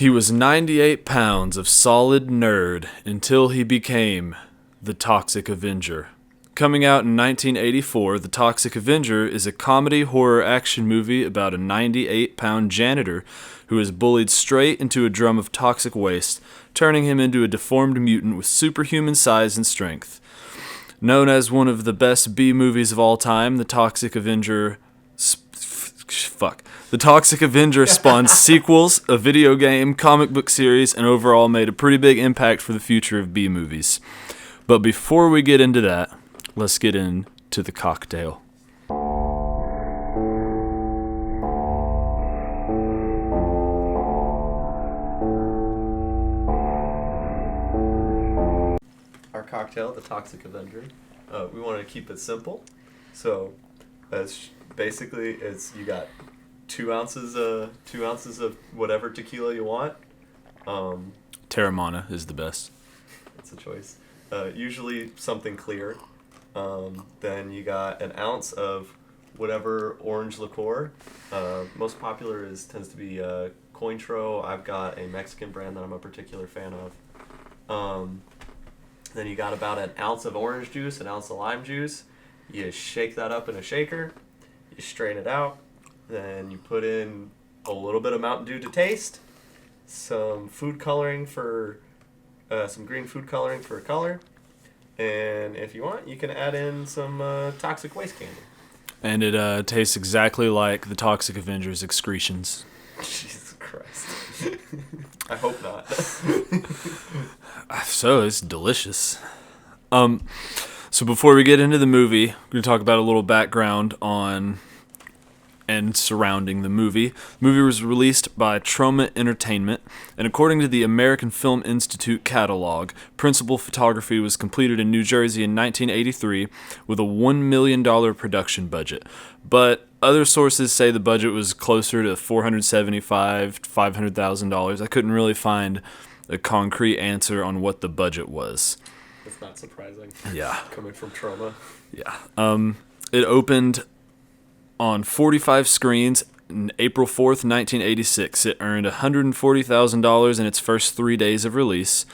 He was 98 pounds of solid nerd until he became the Toxic Avenger. Coming out in 1984, The Toxic Avenger is a comedy horror action movie about a 98-pound janitor who is bullied straight into a drum of toxic waste, turning him into a deformed mutant with superhuman size and strength. Known as one of the best B movies of all time, The Toxic Avenger spawned sequels, a video game, comic book series, and overall made a pretty big impact for the future of B movies. But before we get into that, let's get into the cocktail. Our cocktail, the Toxic Avenger, we want to keep it simple. So, basically, you got 2 ounces of whatever tequila you want. Terramana is the best. That's a choice. Usually something clear. Then you got an ounce of whatever orange liqueur. Most popular tends to be Cointreau. I've got a Mexican brand that I'm a particular fan of. Then you got about an ounce of orange juice, an ounce of lime juice. You shake that up in a shaker. You strain it out. Then you put in a little bit of Mountain Dew to taste. Some food coloring some green food coloring for color. And if you want, you can add in some toxic waste candy. And it tastes exactly like the Toxic Avenger's excretions. Jesus Christ. I hope not. So it's delicious. So before we get into the movie, we're going to talk about a little background on and surrounding the movie. The movie was released by Troma Entertainment, and according to the American Film Institute catalog, principal photography was completed in New Jersey in 1983 with a $1 million production budget. But other sources say the budget was closer to $475,000 to $500,000. I couldn't really find a concrete answer on what the budget was. That's not surprising. Yeah. Coming from Troma. Yeah. It opened on 45 screens on April 4th, 1986. It earned $140,000 in its first 3 days of release.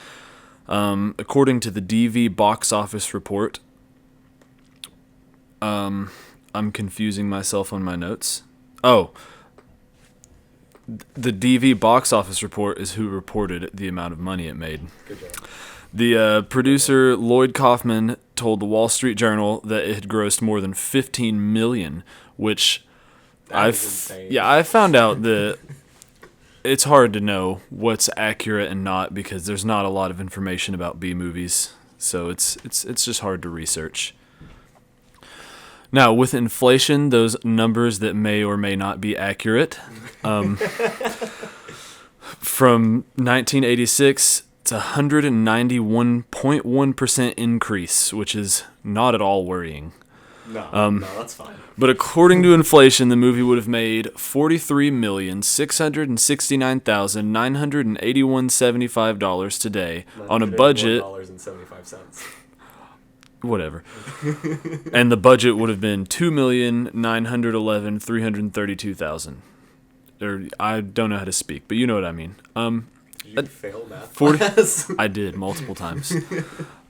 According to the DV box office report, I'm confusing myself on my notes. Oh, the DV box office report is who reported the amount of money it made. Good job. The producer, Lloyd Kaufman, told the Wall Street Journal that it had grossed more than $15 million, which I found out that it's hard to know what's accurate and not because there's not a lot of information about B movies, so it's just hard to research. Now, with inflation, those numbers that may or may not be accurate, from 1986, it's a 191.1% increase, which is not at all worrying. No, that's fine. But according to inflation, the movie would have made $43,669,981.75 today on a budget. $981.75. Whatever. And the budget would have been $2,911,332,000. Or I don't know how to speak, but you know what I mean. Did you fail math class? I did multiple times.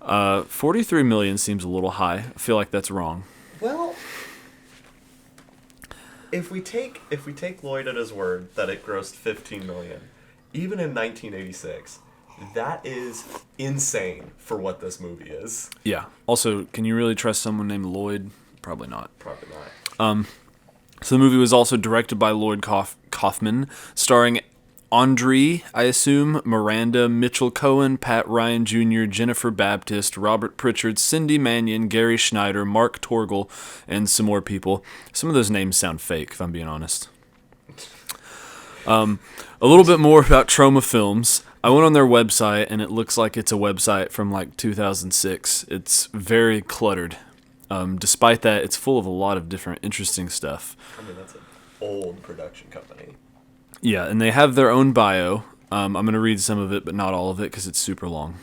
43 million seems a little high. I feel like that's wrong. Well, if we take Lloyd at his word that it grossed 15 million, even in 1986, that is insane for what this movie is. Yeah. Also, can you really trust someone named Lloyd? Probably not. Probably not. So the movie was also directed by Lloyd Kaufman, starring Andre, I assume, Miranda, Mitchell Cohen, Pat Ryan Jr., Jennifer Baptist, Robert Pritchard, Cindy Mannion, Gary Schneider, Mark Torgel, and some more people. Some of those names sound fake, if I'm being honest. A little bit more about Troma Films. I went on their website, and it looks like it's a website from like 2006. It's very cluttered. Despite that, it's full of a lot of different interesting stuff. I mean, that's an old production company. Yeah, and they have their own bio. I'm going to read some of it, but not all of it, because it's super long.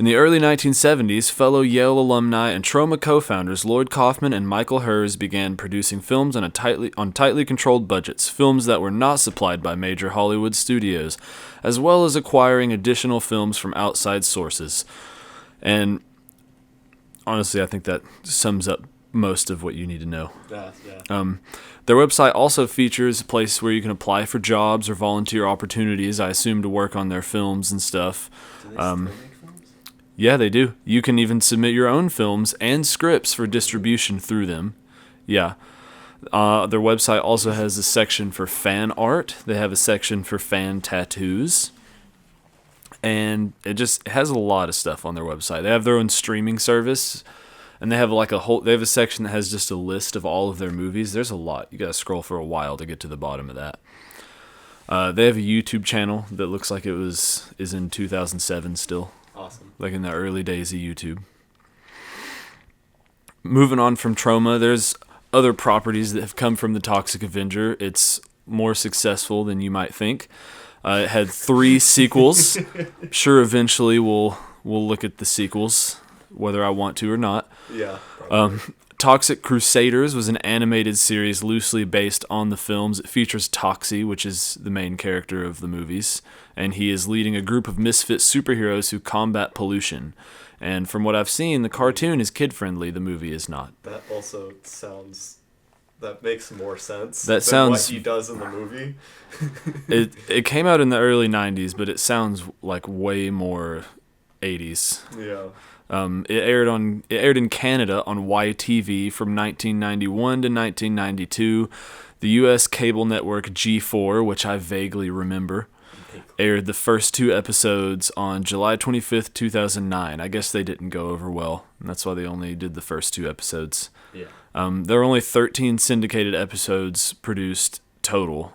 In the early 1970s, fellow Yale alumni and Troma co-founders Lloyd Kaufman and Michael Hers began producing films on tightly controlled budgets, films that were not supplied by major Hollywood studios, as well as acquiring additional films from outside sources. And honestly, I think that sums up most of what you need to know. Yeah. Their website also features a place where you can apply for jobs or volunteer opportunities, I assume to work on their films and stuff. Do they still make films? Yeah, they do. You can even submit your own films and scripts for distribution through them. Yeah. Their website also has a section for fan art. They have a section for fan tattoos. And it has a lot of stuff on their website. They have their own streaming service. And they have they have a section that has just a list of all of their movies. There's a lot. You got to scroll for a while to get to the bottom of that. They have a YouTube channel that looks like is in 2007 still. Awesome. Like in the early days of YouTube. Moving on from Troma, there's other properties that have come from the Toxic Avenger. It's more successful than you might think. It had 3 sequels. Sure, eventually we'll look at the sequels, whether I want to or not. Yeah. Toxic Crusaders was an animated series loosely based on the films. It features Toxie, which is the main character of the movies, and he is leading a group of misfit superheroes who combat pollution. And from what I've seen, the cartoon is kid-friendly, the movie is not. That also sounds... That makes more sense than what he does in the movie. It came out in the early 90s, but it sounds like way more 80s. Yeah. It aired in Canada on YTV from 1991 to 1992. The U.S. cable network G4, which I vaguely remember, aired the first 2 episodes on July 25th, 2009. I guess they didn't go over well, and that's why they only did the first 2 episodes. Yeah. There are only 13 syndicated episodes produced total.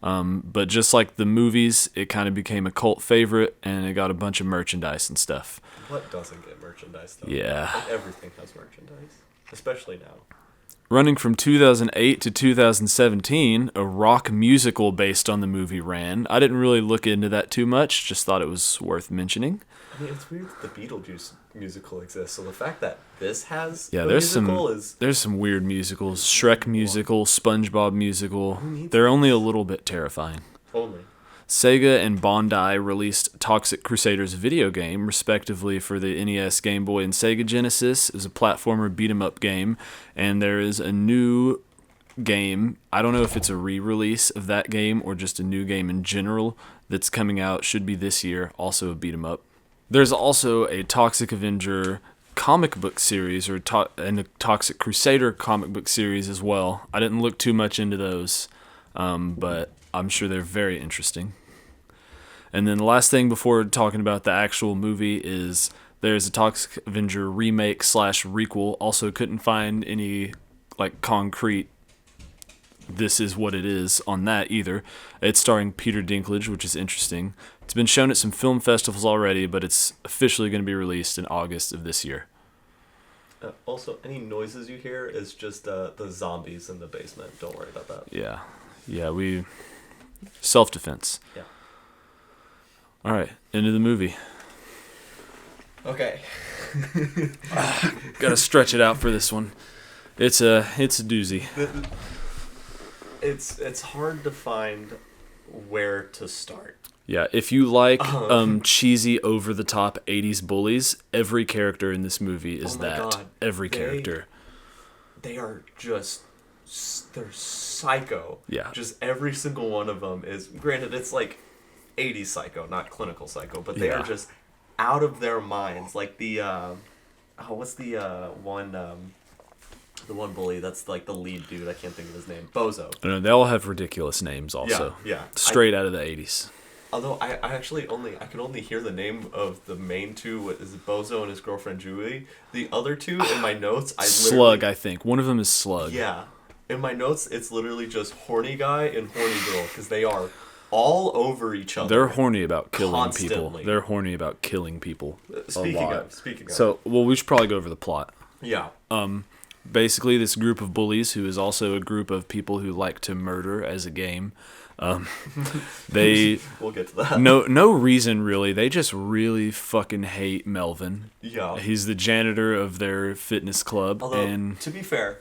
But just like the movies, it kind of became a cult favorite, and it got a bunch of merchandise and stuff. What doesn't get merchandise, though? Yeah. Like everything has merchandise, especially now. Running from 2008 to 2017, a rock musical based on the movie ran. I didn't really look into that too much, just thought it was worth mentioning. I mean, it's weird that the Beetlejuice musical exists, so the fact that this has there's some weird musicals. Shrek musical, SpongeBob musical. They're only a little bit terrifying. Only. Sega and Bandai released Toxic Crusaders video game, respectively, for the NES, Game Boy, and Sega Genesis. It was a platformer beat-em-up game, and there is a new game. I don't know if it's a re-release of that game or just a new game in general that's coming out. Should be this year, also a beat-em-up. There's also a Toxic Avenger comic book series and a Toxic Crusader comic book series as well. I didn't look too much into those, but I'm sure they're very interesting. And then the last thing before talking about the actual movie is there's a Toxic Avenger remake / requel. Also couldn't find any concrete this is what it is on that either. It's starring Peter Dinklage, which is interesting. It's been shown at some film festivals already, but it's officially going to be released in August of this year. Also, any noises you hear is just the zombies in the basement. Don't worry about that. Yeah, we... Self-defense. Yeah. All right, into the movie. Okay. Got to stretch it out for this one. It's a doozy. It's hard to find where to start. Yeah, if you like cheesy, over-the-top 80s bullies, every character in this movie is that. God. Every character. They are just... They're psycho. Yeah. Just every single one of them is... Granted, it's like 80s psycho, not clinical psycho, but they are just out of their minds. Like the... what's the one... the one bully that's like the lead dude, I can't think of his name. Bozo. I know, they all have ridiculous names also. Yeah. Straight out of the 80s. Although I could only hear the name of the main two, what is it, Bozo and his girlfriend Julie. The other two in my notes, Slug, I think. One of them is Slug. Yeah. In my notes, it's literally just horny guy and horny girl, because they are all over each other. They're horny about killing constantly. people. They're horny about killing people. Speaking of. So, we should probably go over the plot. Yeah. Basically, this group of bullies, who is also a group of people who like to murder as a game, They We'll get to that. no reason really. They just really fucking hate Melvin. Yeah. He's the janitor of their fitness club, Although, and to be fair,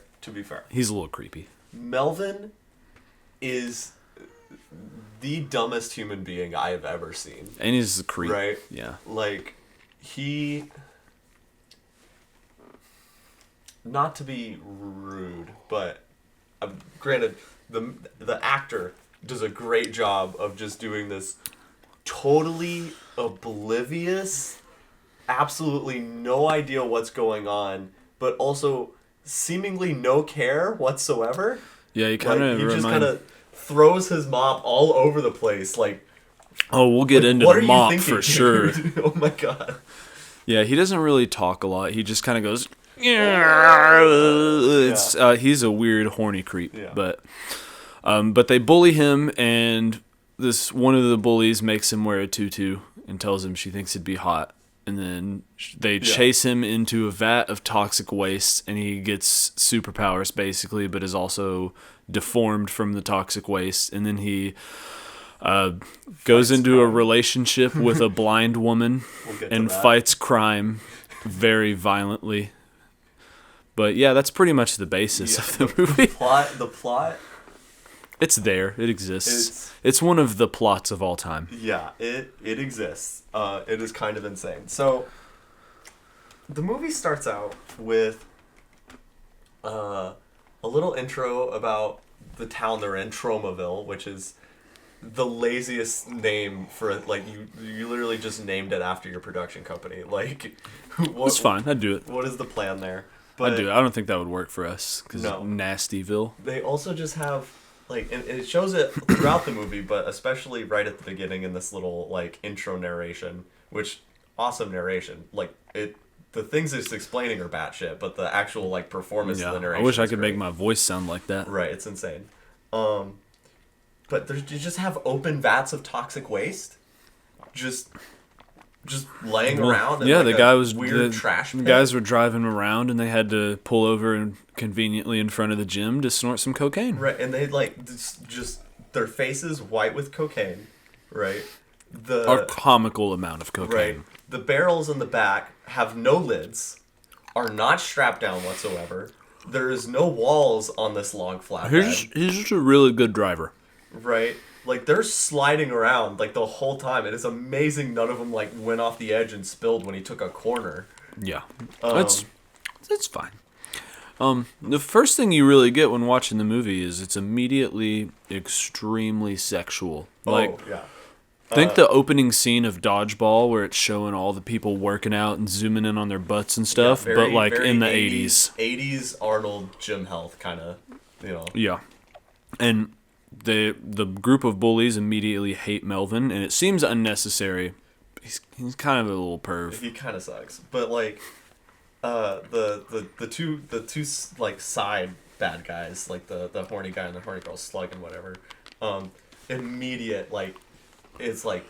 he's a little creepy. Melvin is the dumbest human being I have ever seen. And he's a creep. Right? Yeah. Like, he... Not to be rude, but granted, the actor does a great job of just doing this totally oblivious, absolutely no idea what's going on, but also seemingly no care whatsoever. Yeah, he kind of He just kind of throws his mop all over the place. Like, oh, we'll get into what the are you mop thinking, for sure. dude? Oh my god. Yeah, he doesn't really talk a lot. He just kind of goes. It's he's a weird horny creep, Yeah. but they bully him, and this one of the bullies makes him wear a tutu and tells him she thinks it'd be hot, and then they chase him into a vat of toxic waste, and he gets superpowers basically, but is also deformed from the toxic waste, and then he goes into a relationship with a blind woman and fights crime very violently. But yeah, that's pretty much the basis of the movie. The plot. It's there. It exists. It's one of the plots of all time. Yeah, it exists. It is kind of insane. So, the movie starts out with a little intro about the town they're in, Tromaville, which is the laziest name for, like, you literally just named it after your production company. Like, It's fine. I'd do it. What is the plan there? But I'd do it. I don't think that would work for us, because Nastyville. They also just have, like, and it shows it throughout the movie, but especially right at the beginning in this little, like, intro narration, which, awesome narration. Like, the things it's explaining are batshit, but the actual, like, performance of the narration I wish I could great. make my voice sound like that. Right, it's insane. But you just have open vats of toxic waste, just laying around. In Yeah, like the guy was weird trash pit. The guys were driving around, and they had to pull over and conveniently in front of the gym to snort some cocaine. Right, and they like just their faces white with cocaine, right? A comical amount of cocaine. Right. The barrels in the back have no lids, are not strapped down whatsoever. There is no walls on this long flatbed. He's just a really good driver. Right? Like, they're sliding around, like, the whole time. It is amazing none of them, like, went off the edge and spilled when he took a corner. Yeah. It's fine. The first thing you really get when watching the movie is it's immediately extremely sexual. Like, yeah. think the opening scene of Dodgeball, where it's showing all the people working out and zooming in on their butts and stuff, Yeah, but, like, very in the 80s. 80s Arnold Gym Health kind of, you know. Yeah. And the group of bullies immediately hate Melvin, and it seems unnecessary. He's kind of a little perv. He kind of sucks, but like, the two like side bad guys, like the horny guy and the horny girl, Slug and whatever. Immediate, like, it's like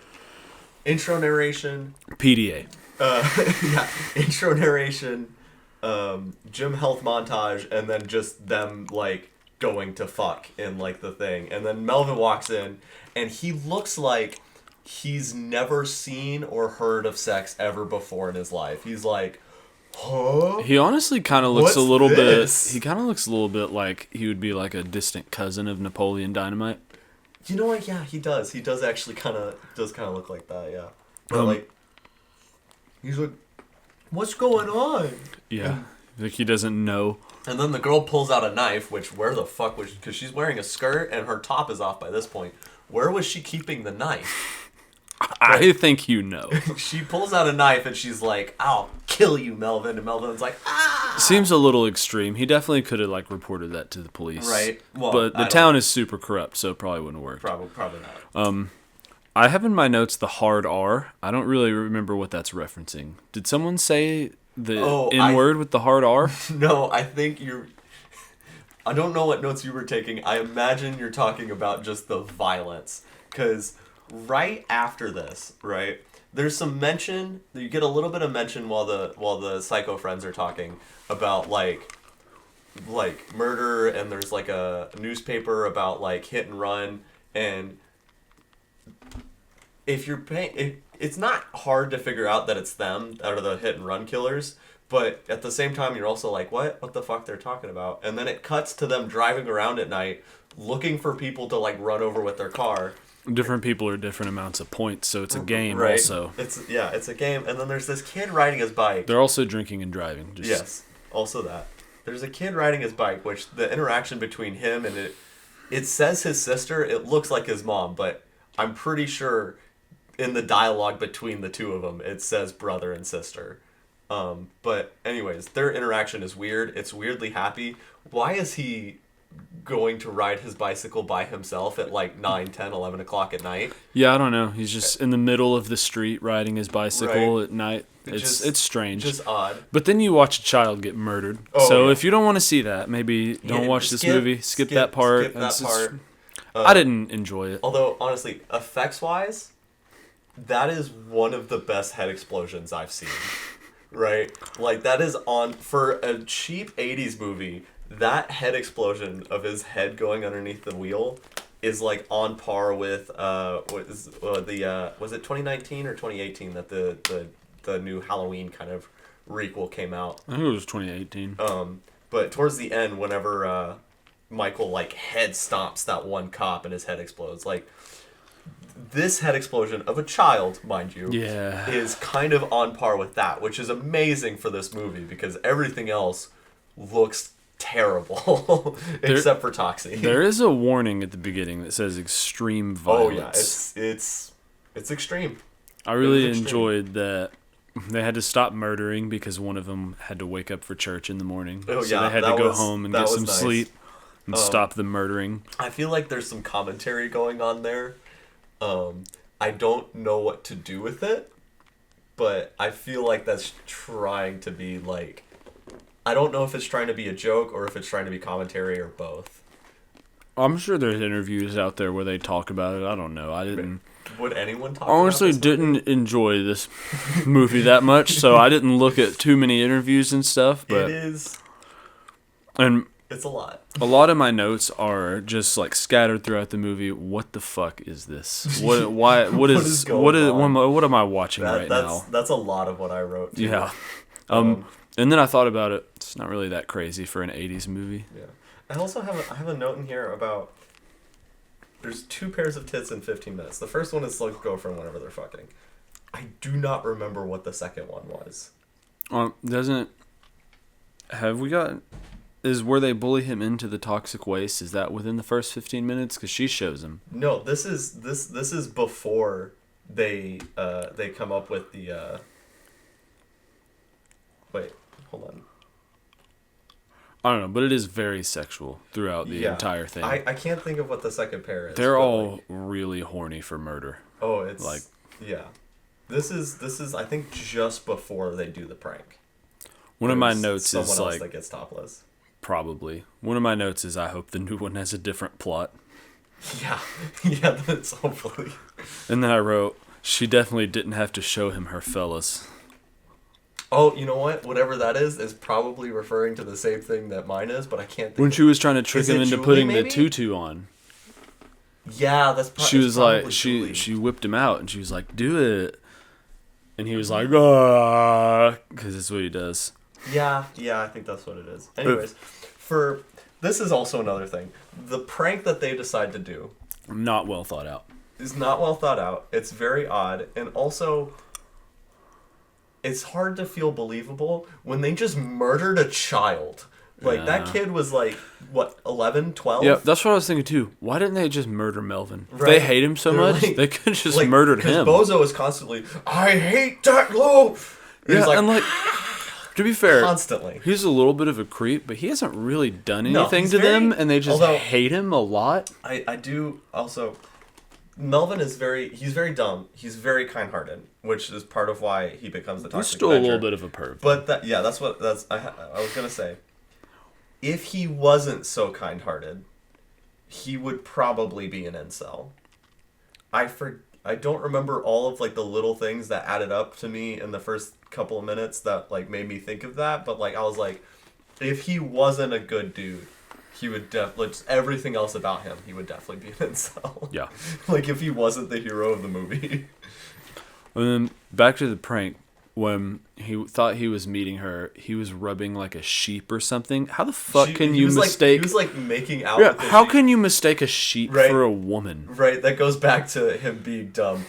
intro narration. PDA. Yeah, intro narration, gym health montage, and then just them like going to fuck in like the thing, and then Melvin walks in, and he looks like he's never seen or heard of sex ever before in his life. He's like, huh? He honestly kind of looks What's a little this? bit. He kind of looks a little bit like he would be like a distant cousin of Napoleon Dynamite. You know what? Yeah, he does. He does actually kind of look like that. Yeah, but like, he's like, what's going on? Yeah, like he doesn't know. And then the girl pulls out a knife, which where the fuck was? Because she's wearing a skirt and her top is off by this point. Where was she keeping the knife? I think you know. She pulls out a knife and she's like, "I'll kill you, Melvin." And Melvin's like, "Ah!" Seems a little extreme. He definitely could have like reported that to the police. Right. Well, but the town is super corrupt, so it probably wouldn't work. Probably not. I have in my notes the hard R. I don't really remember what that's referencing. Did someone say the N-word with the hard R? No, I think you're... I don't know what notes you were taking. I imagine you're talking about just the violence. Because right after this, right, there's some mention... You get a little bit of mention while the psycho friends are talking about, like murder, and there's, like, a newspaper about, like, hit and run. And if you're paying, it's not hard to figure out that it's them that are the hit and run killers. But at the same time, you're also like, what the fuck they're talking about? And then it cuts to them driving around at night, looking for people to like run over with their car. Different people are different amounts of points, so it's a game right. also. It's a game. And then there's this kid riding his bike. They're also drinking and driving. Yes, also that. There's a kid riding his bike, which the interaction between him and it says his sister, it looks like his mom, but I'm pretty sure in the dialogue between the two of them, it says brother and sister. But anyways, their interaction is weird. It's weirdly happy. Why is he going to ride his bicycle by himself at like 9, 10, 11 o'clock at night? Yeah, I don't know. He's just in the middle of the street riding his bicycle at night. It's strange. Just odd. But then you watch a child get murdered. If you don't want to see that, maybe don't watch this movie. Skip that part. Skip that part. I didn't enjoy it. Although, honestly, effects-wise, that is one of the best head explosions I've seen. Right? Like, that is for a cheap 80s movie, that head explosion of his head going underneath the wheel is, like, on par with, was it 2019 or 2018 that the new Halloween kind of requel came out? I think it was 2018. But towards the end, whenever Michael, like, head stomps that one cop and his head explodes, like, this head explosion of a child, mind you, is kind of on par with that, which is amazing for this movie because everything else looks terrible except for Toxic. There is a warning at the beginning that says extreme violence. Oh yeah, it's extreme. I really enjoyed that they had to stop murdering because one of them had to wake up for church in the morning. Oh, so yeah, they had to go home and get some sleep and stop the murdering. I feel like there's some commentary going on there. I don't know what to do with it, but I feel like that's trying to be like, I don't know if it's trying to be a joke or if it's trying to be commentary or both. I'm sure there's interviews out there where they talk about it. I don't know. I didn't. Would anyone talk honestly about this didn't enjoy this movie that much, so I didn't look at too many interviews and stuff. But it's a lot. A lot of my notes are just like scattered throughout the movie. What the fuck is this? What am I watching now? That's a lot of what I wrote too. Yeah. And then I thought about it. It's not really that crazy for an 80s movie. Yeah. I also have a note in here about there's 2 pairs of tits in 15 minutes. The first one is like girlfriend whenever they're fucking. I do not remember what the second one was. Is where they bully him into the toxic waste? Is that within the first 15 minutes? Because she shows him. No, this is before they come up with the. Wait, hold on. I don't know, but it is very sexual throughout the entire thing. I can't think of what the second pair is. They're all really horny for murder. Oh, it's like yeah. This is I think just before they do the prank. One of my notes is someone else like that gets topless. Probably. One of my notes is I hope the new one has a different plot. Yeah, that's hopefully. And then I wrote, she definitely didn't have to show him her fellas. Oh, you know what? Whatever that is probably referring to the same thing that mine is, but I can't think. When she was trying to trick him into putting maybe? the tutu on. Yeah, that's probably. She was like, she whipped him out, and she was like, "Do it," and he was like, "Ah," because that's what he does. Yeah, I think that's what it is. Anyways, this is also another thing. The prank that they decide to do, not well thought out. Is not well thought out. It's very odd, and also it's hard to feel believable when they just murdered a child. Like, that kid was like, what, 11, 12? Yeah, that's what I was thinking too. Why didn't they just murder Melvin? If right. they hate him so much, like, they could have just murdered him. Because Bozo is constantly, I hate that loaf! And he's like, and like, to be fair, constantly. He's a little bit of a creep, but he hasn't really done anything to them, and they just hate him a lot. I do also... Melvin is he's very dumb. He's very kind-hearted, which is part of why he becomes the Toxic Avenger. He's still a little bit of a perv. But I was going to say, if he wasn't so kind-hearted, he would probably be an incel. I don't remember all of like the little things that added up to me in the first couple of minutes that like made me think of that, but like I was like, if he wasn't a good dude, He would like just everything else about him, he would definitely be an incel. Yeah. Like if he wasn't the hero of the movie. And then back to the prank. When he thought he was meeting her, he was rubbing like a sheep or something. How the fuck can you mistake? He was like making out. Yeah, with the how sheep. can you mistake a sheep for a woman? Right, that goes back to him being dumb.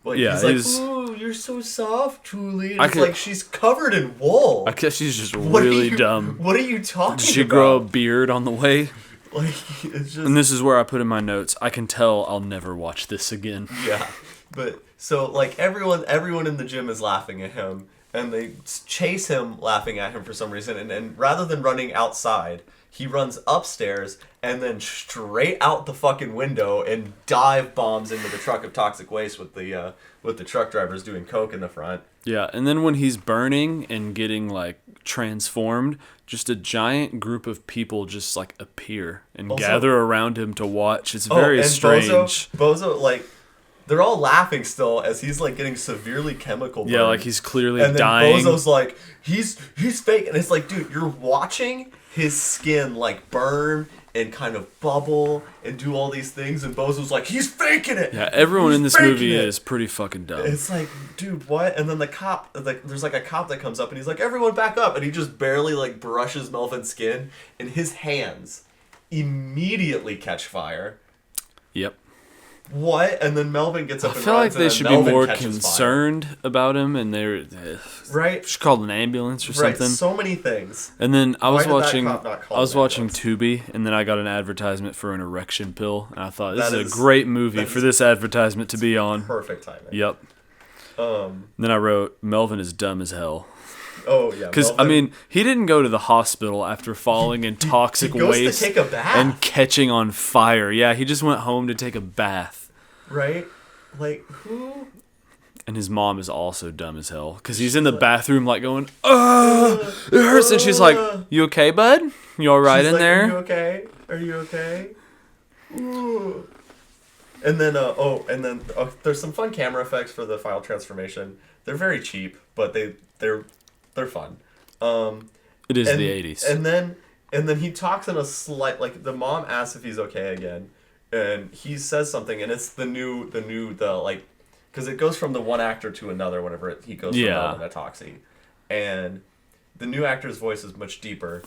Like, yeah, he's like, "Ooh, you're so soft, Julie." And it's like she's covered in wool. I guess she's just really dumb. What are you talking about? Did she grow a beard on the way? Like, it's just. And this is where I put in my notes. I can tell I'll never watch this again. Yeah, but so like everyone in the gym is laughing at him. And they chase him laughing at him for some reason. And rather than running outside, he runs upstairs and then straight out the fucking window and dive bombs into the truck of toxic waste with the truck drivers doing coke in the front. Yeah, and then when he's burning and getting like transformed, just a giant group of people just like appear and gather around him to watch. It's very strange. Bozo, like... They're all laughing still as he's like getting severely chemical burned. Yeah, like he's clearly dying. dying. And then Bozo's like, he's fake. And it's like, dude, you're watching his skin like burn and kind of bubble and do all these things. And Bozo's like, he's faking it. Yeah, everyone in this movie is pretty fucking dumb. It's like, dude, what? And then the cop, like, there's like a cop that comes up and he's like, everyone back up. And he just barely like brushes Melvin's skin. And his hands immediately catch fire. Yep. What? And then Melvin gets up and runs. I feel like they should be Melvin more catches concerned about him, and they're right. Should call an ambulance or something. Right. So many things. And then I was watching ambulance? Tubi, and then I got an advertisement for an erection pill, and I thought this is a great movie for this advertisement to be on. Perfect timing. Yep. Then I wrote, Melvin is dumb as hell. Oh yeah. Because I mean, he didn't go to the hospital after falling in toxic waste to take a bath. and catching on fire. Yeah, he just went home to take a bath. Right? Like who? And his mom is also dumb as hell because he's in the bathroom like going, "Ugh, it hurts," and she's like, "You okay, bud? You all right in like, there? Are you okay? Are you okay?" Ooh. And then there's some fun camera effects for the file transformation. They're very cheap, but they're fun. It is the 80s. And then he talks in a slight, like the mom asks if he's okay again, and he says something, and it's the like, because it goes from the one actor to another whenever he goes from Melvin to Toxie, and the new actor's voice is much deeper,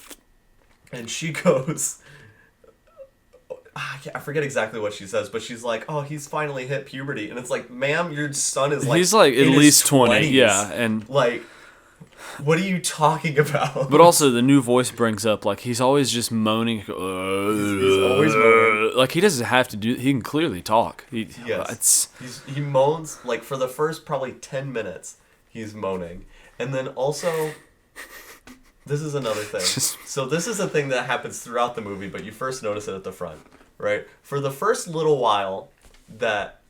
and she goes, I forget exactly what she says, but she's like, "Oh, he's finally hit puberty," and it's like, "Ma'am, your son is like he's like at least 20, 20s. Yeah, and like." What are you talking about? But also, the new voice brings up, like, he's always just moaning. He's always moaning. Like, he doesn't have to do... He can clearly talk. He moans, like, for the first probably 10 minutes, he's moaning. And then also, this is another thing. So this is a thing that happens throughout the movie, but you first notice it at the front, right? For the first little while that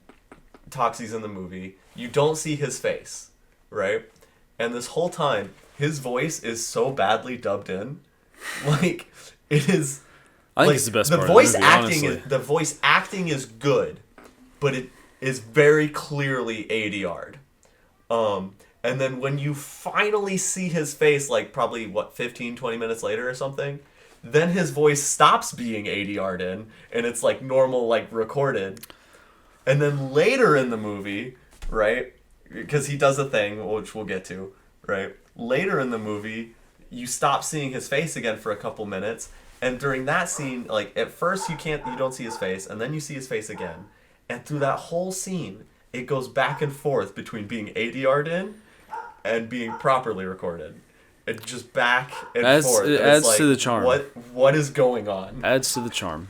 Toxie's in the movie, you don't see his face, right? And this whole time, his voice is so badly dubbed in, like it is. I think like, it's the best the part voice of the movie, acting honestly. the voice acting is good, but it is very clearly ADR'd. And then when you finally see his face, like probably 15, 20 minutes later or something, then his voice stops being ADR'd in, and it's like normal, like recorded. And then later in the movie, right? Because he does a thing, which we'll get to, right? Later in the movie, you stop seeing his face again for a couple minutes, and during that scene, like at first you don't see his face, and then you see his face again, and through that whole scene, it goes back and forth between being ADR'd in and being properly recorded. It just back and forth. It adds to the charm. What is going on? Adds to the charm.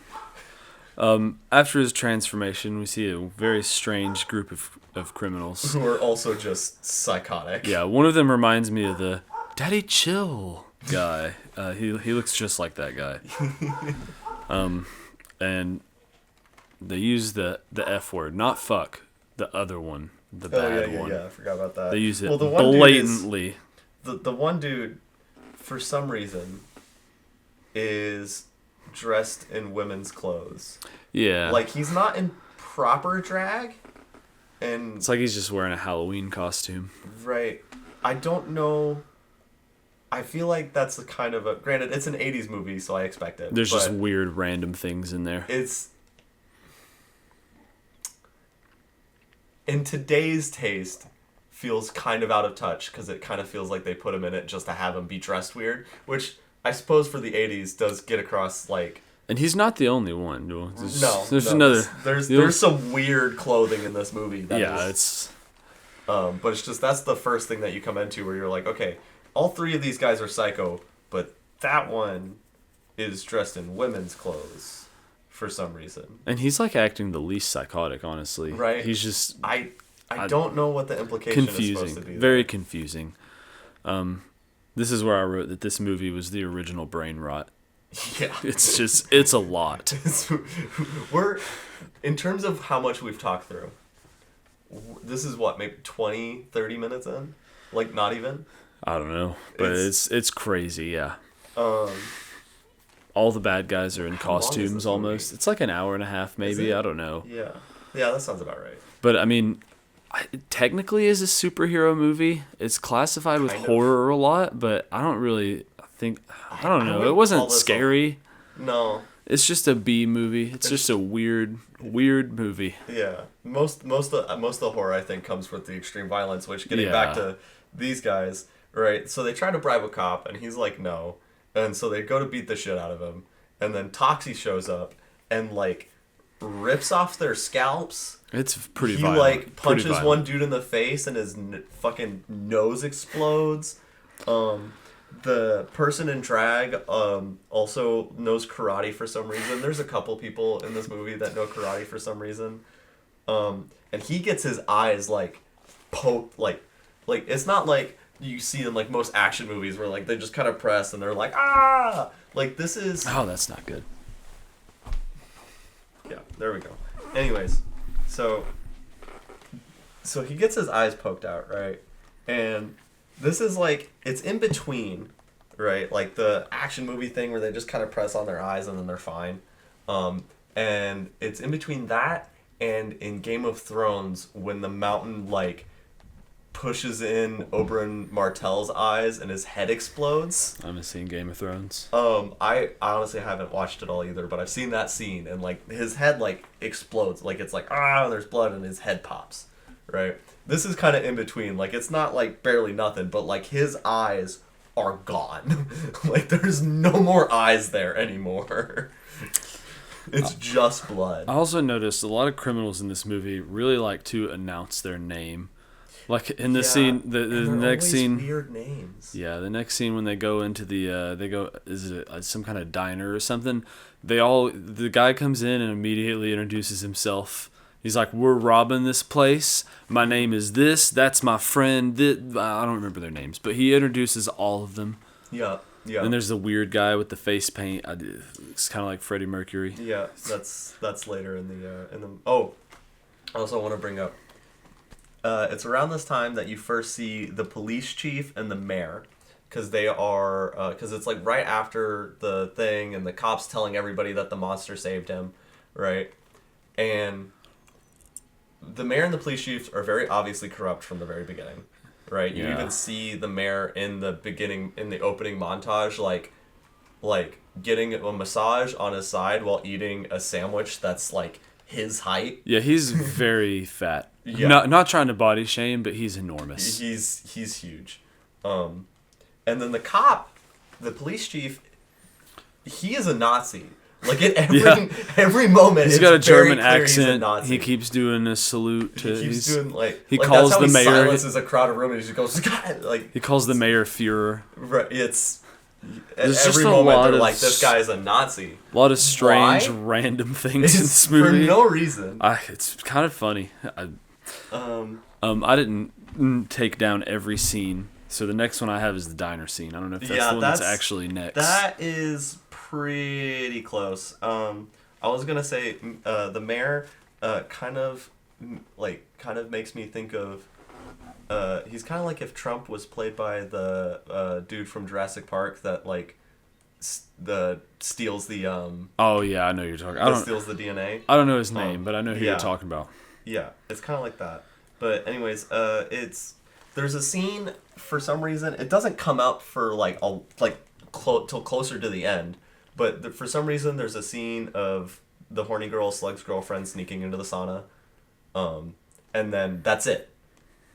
After his transformation, we see a very strange group of criminals. Who are also just psychotic. Yeah, one of them reminds me of the Daddy Chill guy. He looks just like that guy. And they use the F word, not fuck, the other one, the bad one. Yeah, I forgot about that. They use it the blatantly. The one dude, for some reason, is dressed in women's clothes. Yeah. Like, he's not in proper drag. And it's like he's just wearing a Halloween costume. Right. I don't know I feel like that's the kind of a... Granted, it's an 80s movie, so I expect it. There's just weird random things in there. It's... In today's taste, feels kind of out of touch, because it kind of feels like they put him in it just to have him be dressed weird, which I suppose for the 80s does get across, like... And he's not the only one. There's no, another... There's some weird clothing in this movie. It's... But it's just, that's the first thing that you come into where you're like, okay, all three of these guys are psycho, but that one is dressed in women's clothes for some reason. And he's like acting the least psychotic, honestly. Right. He's just... I don't know what the implication is supposed to be. Very confusing. This is where I wrote that this movie was the original brain rot. Yeah. It's a lot. We're, in terms of how much we've talked through, this is what, maybe 20, 30 minutes in? Like, not even? I don't know, but it's crazy, yeah. All the bad guys are in costumes almost. It's like an hour and a half, maybe. I don't know. Yeah. Yeah, that sounds about right. But, I mean, it technically is a superhero movie. It's classified with horror a lot, but I don't really think... I don't know. It wasn't scary. No. It's just a B movie. It's just a weird movie. Yeah. Most of the horror, I think, comes with the extreme violence, which, getting back to these guys, right? So they try to bribe a cop, and he's like, no. And so they go to beat the shit out of him. And then Toxie shows up and, like, rips off their scalps. It's pretty he, violent. Like, punches one dude in the face, and his fucking nose explodes. The person in drag also knows karate for some reason. There's a couple people in this movie that know karate for some reason. And he gets his eyes, like, poked, like it's not like you see in, like, most action movies where, like, they just kind of press and they're like, ah! Like, this is... Oh, that's not good. Yeah, there we go. Anyways, so he gets his eyes poked out, right? And this is, like, it's in between, right? Like, the action movie thing where they just kind of press on their eyes and then they're fine. And it's in between that and in Game of Thrones when the mountain, like, pushes in Oberyn Martell's eyes and his head explodes. I haven't seen Game of Thrones. I honestly haven't watched it all either, but I've seen that scene, and, like, his head, like, explodes. Like, it's like, and there's blood and his head pops, right? This is kind of in between. Like, it's not, like, barely nothing, but, like, his eyes are gone. Like, there's no more eyes there anymore. It's just blood. I also noticed a lot of criminals in this movie really like to announce their name. Like in the scene, the next scene, weird names. Yeah, the next scene when they go into the, is it some kind of diner or something? The guy comes in and immediately introduces himself. He's like, "We're robbing this place. My name is this. That's my friend." I don't remember their names, but he introduces all of them. Yeah, yeah. And there's the weird guy with the face paint. It's kind of like Freddie Mercury. Yeah, that's later in the. Oh, I also want to bring up. It's around this time that you first see the police chief and the mayor, because it's like right after the thing, and the cops telling everybody that the monster saved him, right? And the mayor and the police chief are very obviously corrupt from the very beginning, right? You even see the mayor in the beginning, in the opening montage, like getting a massage on his side while eating a sandwich that's like his height. Yeah, he's very fat. Yeah. Not trying to body shame, but he's enormous. He's huge. And then the police chief, he is a Nazi. Like at every moment, he's got a German accent. He keeps doing a salute to. He keeps doing he calls the mayor. Silences a crowd of room and he just goes, God, like he calls the mayor Führer. Right. It's. There's at every moment they're like, this guy is a Nazi. A lot of strange, random things in this movie. For no reason. It's kind of funny. I didn't take down every scene, so the next one I have is the diner scene. I don't know if that's the one that's actually next. That is pretty close. I was gonna say the mayor kind of makes me think of. He's kind of like if Trump was played by the dude from Jurassic Park that like steals the Oh yeah, I know you're talking. Steals the DNA. I don't know his name, but I know who you're talking about. Yeah, it's kind of like that. But anyways, there's a scene for some reason. It doesn't come out for till closer to the end, but for some reason there's a scene of the horny girl Slug's girlfriend sneaking into the sauna, and then that's it.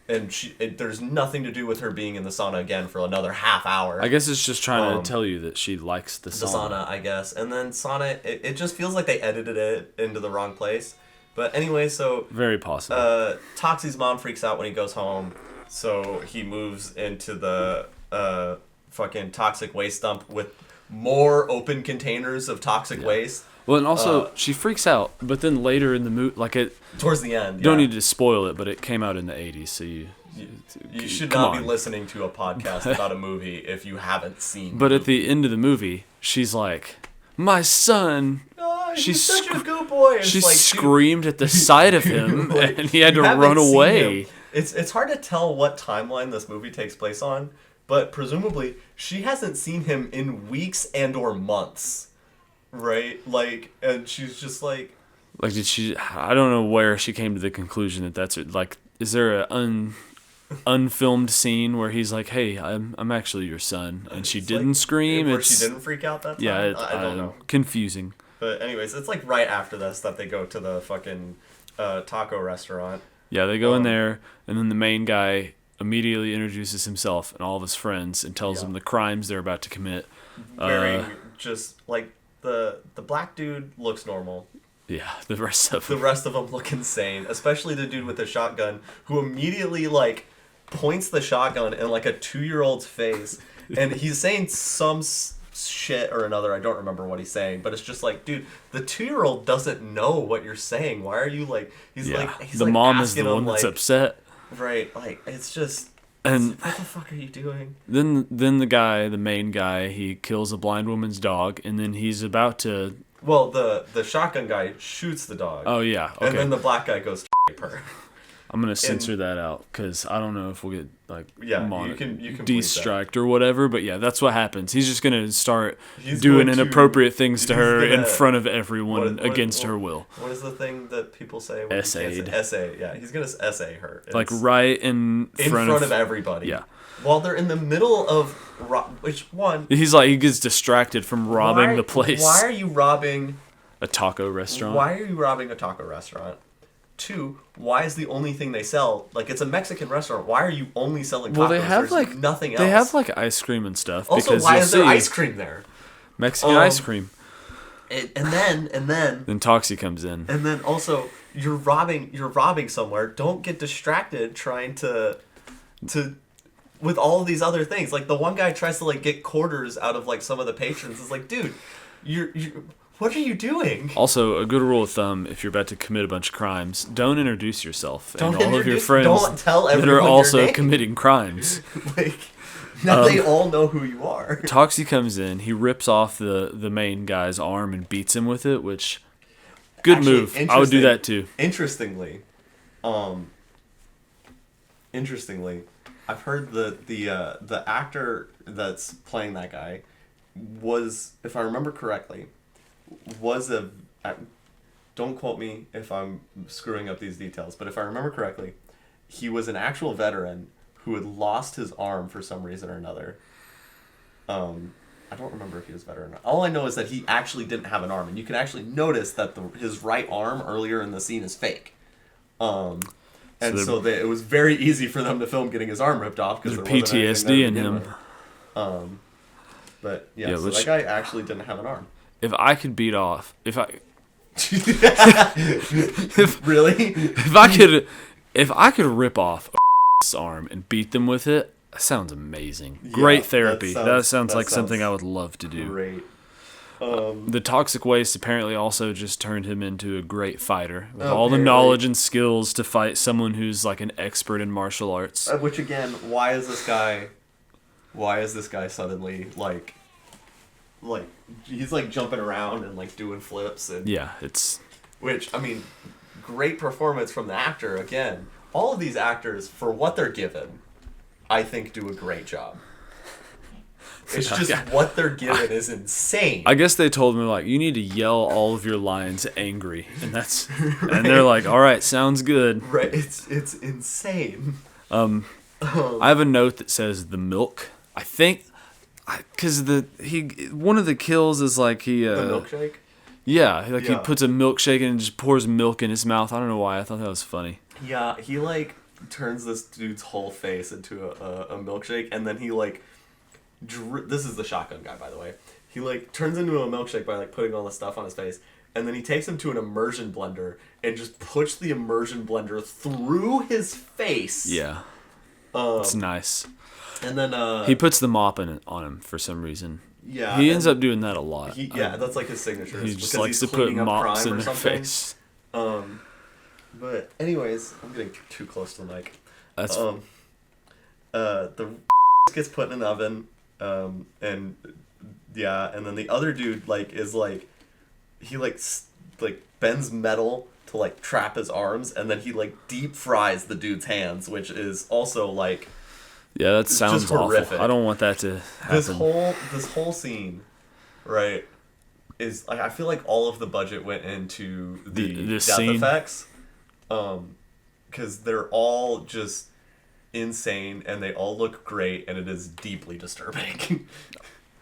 And there's nothing to do with her being in the sauna again for another half hour. I guess it's just trying to tell you that she likes the sauna. The sauna, I guess. And then sauna, it just feels like they edited it into the wrong place. But anyway, so... Very possible. Toxie's mom freaks out when he goes home, so he moves into the fucking toxic waste dump with more open containers of toxic waste. Well, and also, she freaks out, but then later in the movie, towards the end, don't need to spoil it, but it came out in the 80s, so you should not be listening to a podcast about a movie if you haven't seen But at the end of the movie, she's like, my son... She's such a good boy. She screamed at the sight of him, and he had to run away. It's hard to tell what timeline this movie takes place on, but presumably, she hasn't seen him in weeks and or months. Right? And she's just like, did she... I don't know where she came to the conclusion that that's it. Is there an unfilmed scene where he's like, hey, I'm actually your son, and she didn't scream? Or she didn't freak out that time? Yeah, I don't know. Confusing. But anyways, it's right after this that they go to the fucking taco restaurant. Yeah, they go in there, and then the main guy immediately introduces himself and all of his friends and tells them the crimes they're about to commit. Wearing just the black dude looks normal. Yeah, the rest of them look insane, especially the dude with the shotgun who immediately points the shotgun in a 2-year-old's face, and he's saying some shit or another. I don't remember what he's saying, but it's just dude, the 2-year-old doesn't know what you're saying. Why are you he's the mom is the one that's upset. Right, it's just... And what the fuck are you doing? Then the main guy, he kills a blind woman's dog, and then he's about to... Well, the shotgun guy shoots the dog. Oh, yeah, okay. And then the black guy goes to rape her. I'm going to censor that out, because I don't know if we'll get, you can de-striked or whatever, but yeah, that's what happens. He's just going to start doing inappropriate things to her in front of everyone against her will. What is the thing that people say? Essayed. Essay, yeah. He's going to essay her. Right in front of everybody. Yeah. While they're in the middle of... Which one? He gets distracted from robbing the place. Why are you robbing... a taco restaurant? Why are you robbing a taco restaurant? 2, why is the only thing they sell it's a Mexican restaurant? Why are you only selling tacos? Well, they have There's nothing else. They have ice cream and stuff. Also, because why is there ice cream there? Mexican ice cream. And then Toxie comes in. And then also you're robbing somewhere. Don't get distracted trying to with all of these other things. The one guy tries to get quarters out of some of the patrons. It's dude, you're what are you doing? Also, a good rule of thumb, if you're about to commit a bunch of crimes, don't introduce yourself and all of your friends don't tell that are also committing crimes. Now they all know who you are. Toxie comes in, he rips off the main guy's arm and beats him with it, which good move. I would do that too. Interestingly, I've heard the actor that's playing that guy was, if I remember correctly, don't quote me if I'm screwing up these details, but if I remember correctly, he was an actual veteran who had lost his arm for some reason or another. I don't remember if he was a veteran. All I know is that he actually didn't have an arm, and you can actually notice that his right arm earlier in the scene is fake. So it was very easy for them to film getting his arm ripped off because there wasn't PTSD in him. But so that guy actually didn't have an arm. If I could beat off, really? if I could rip off a arm and beat them with it, that sounds amazing. Great therapy. That sounds like something I would love to do. Great. The toxic waste apparently also just turned him into a great fighter with all the knowledge and skills to fight someone who's an expert in martial arts. Which again, why is this guy suddenly he's jumping around and doing flips and which I mean, great performance from the actor again. All of these actors, for what they're given, I think do a great job. It's just what they're given is insane. I guess they told me you need to yell all of your lines angry, and that's and they're all right, sounds good. Right, it's insane. I have a note that says the milk. I think, because one of the kills is like he The milkshake? Yeah, like he Yeah. puts a milkshake and just pours milk in his mouth. I don't know why. I thought that was funny. Yeah, he like turns this dude's whole face into a milkshake, and then he like this is the shotgun guy, by the way. He like turns into a milkshake by like putting all the stuff on his face, and then he takes him to an immersion blender and just puts the immersion blender through his face. Yeah, it's nice. And then he puts the mop on him for some reason. Yeah, he ends up doing that a lot. That's like his signature. He just likes to put mops in their face. But anyways, I'm getting too close to the mic. That's the gets put in an oven, and then the other dude like is like he like bends metal to like trap his arms, and then he like deep fries the dude's hands, which is also like that sounds just horrific. Awful. I don't want that to happen. This whole scene, right, is like I feel like all of the budget went into the death scene effects, because they're all just insane and they all look great, and it is deeply disturbing.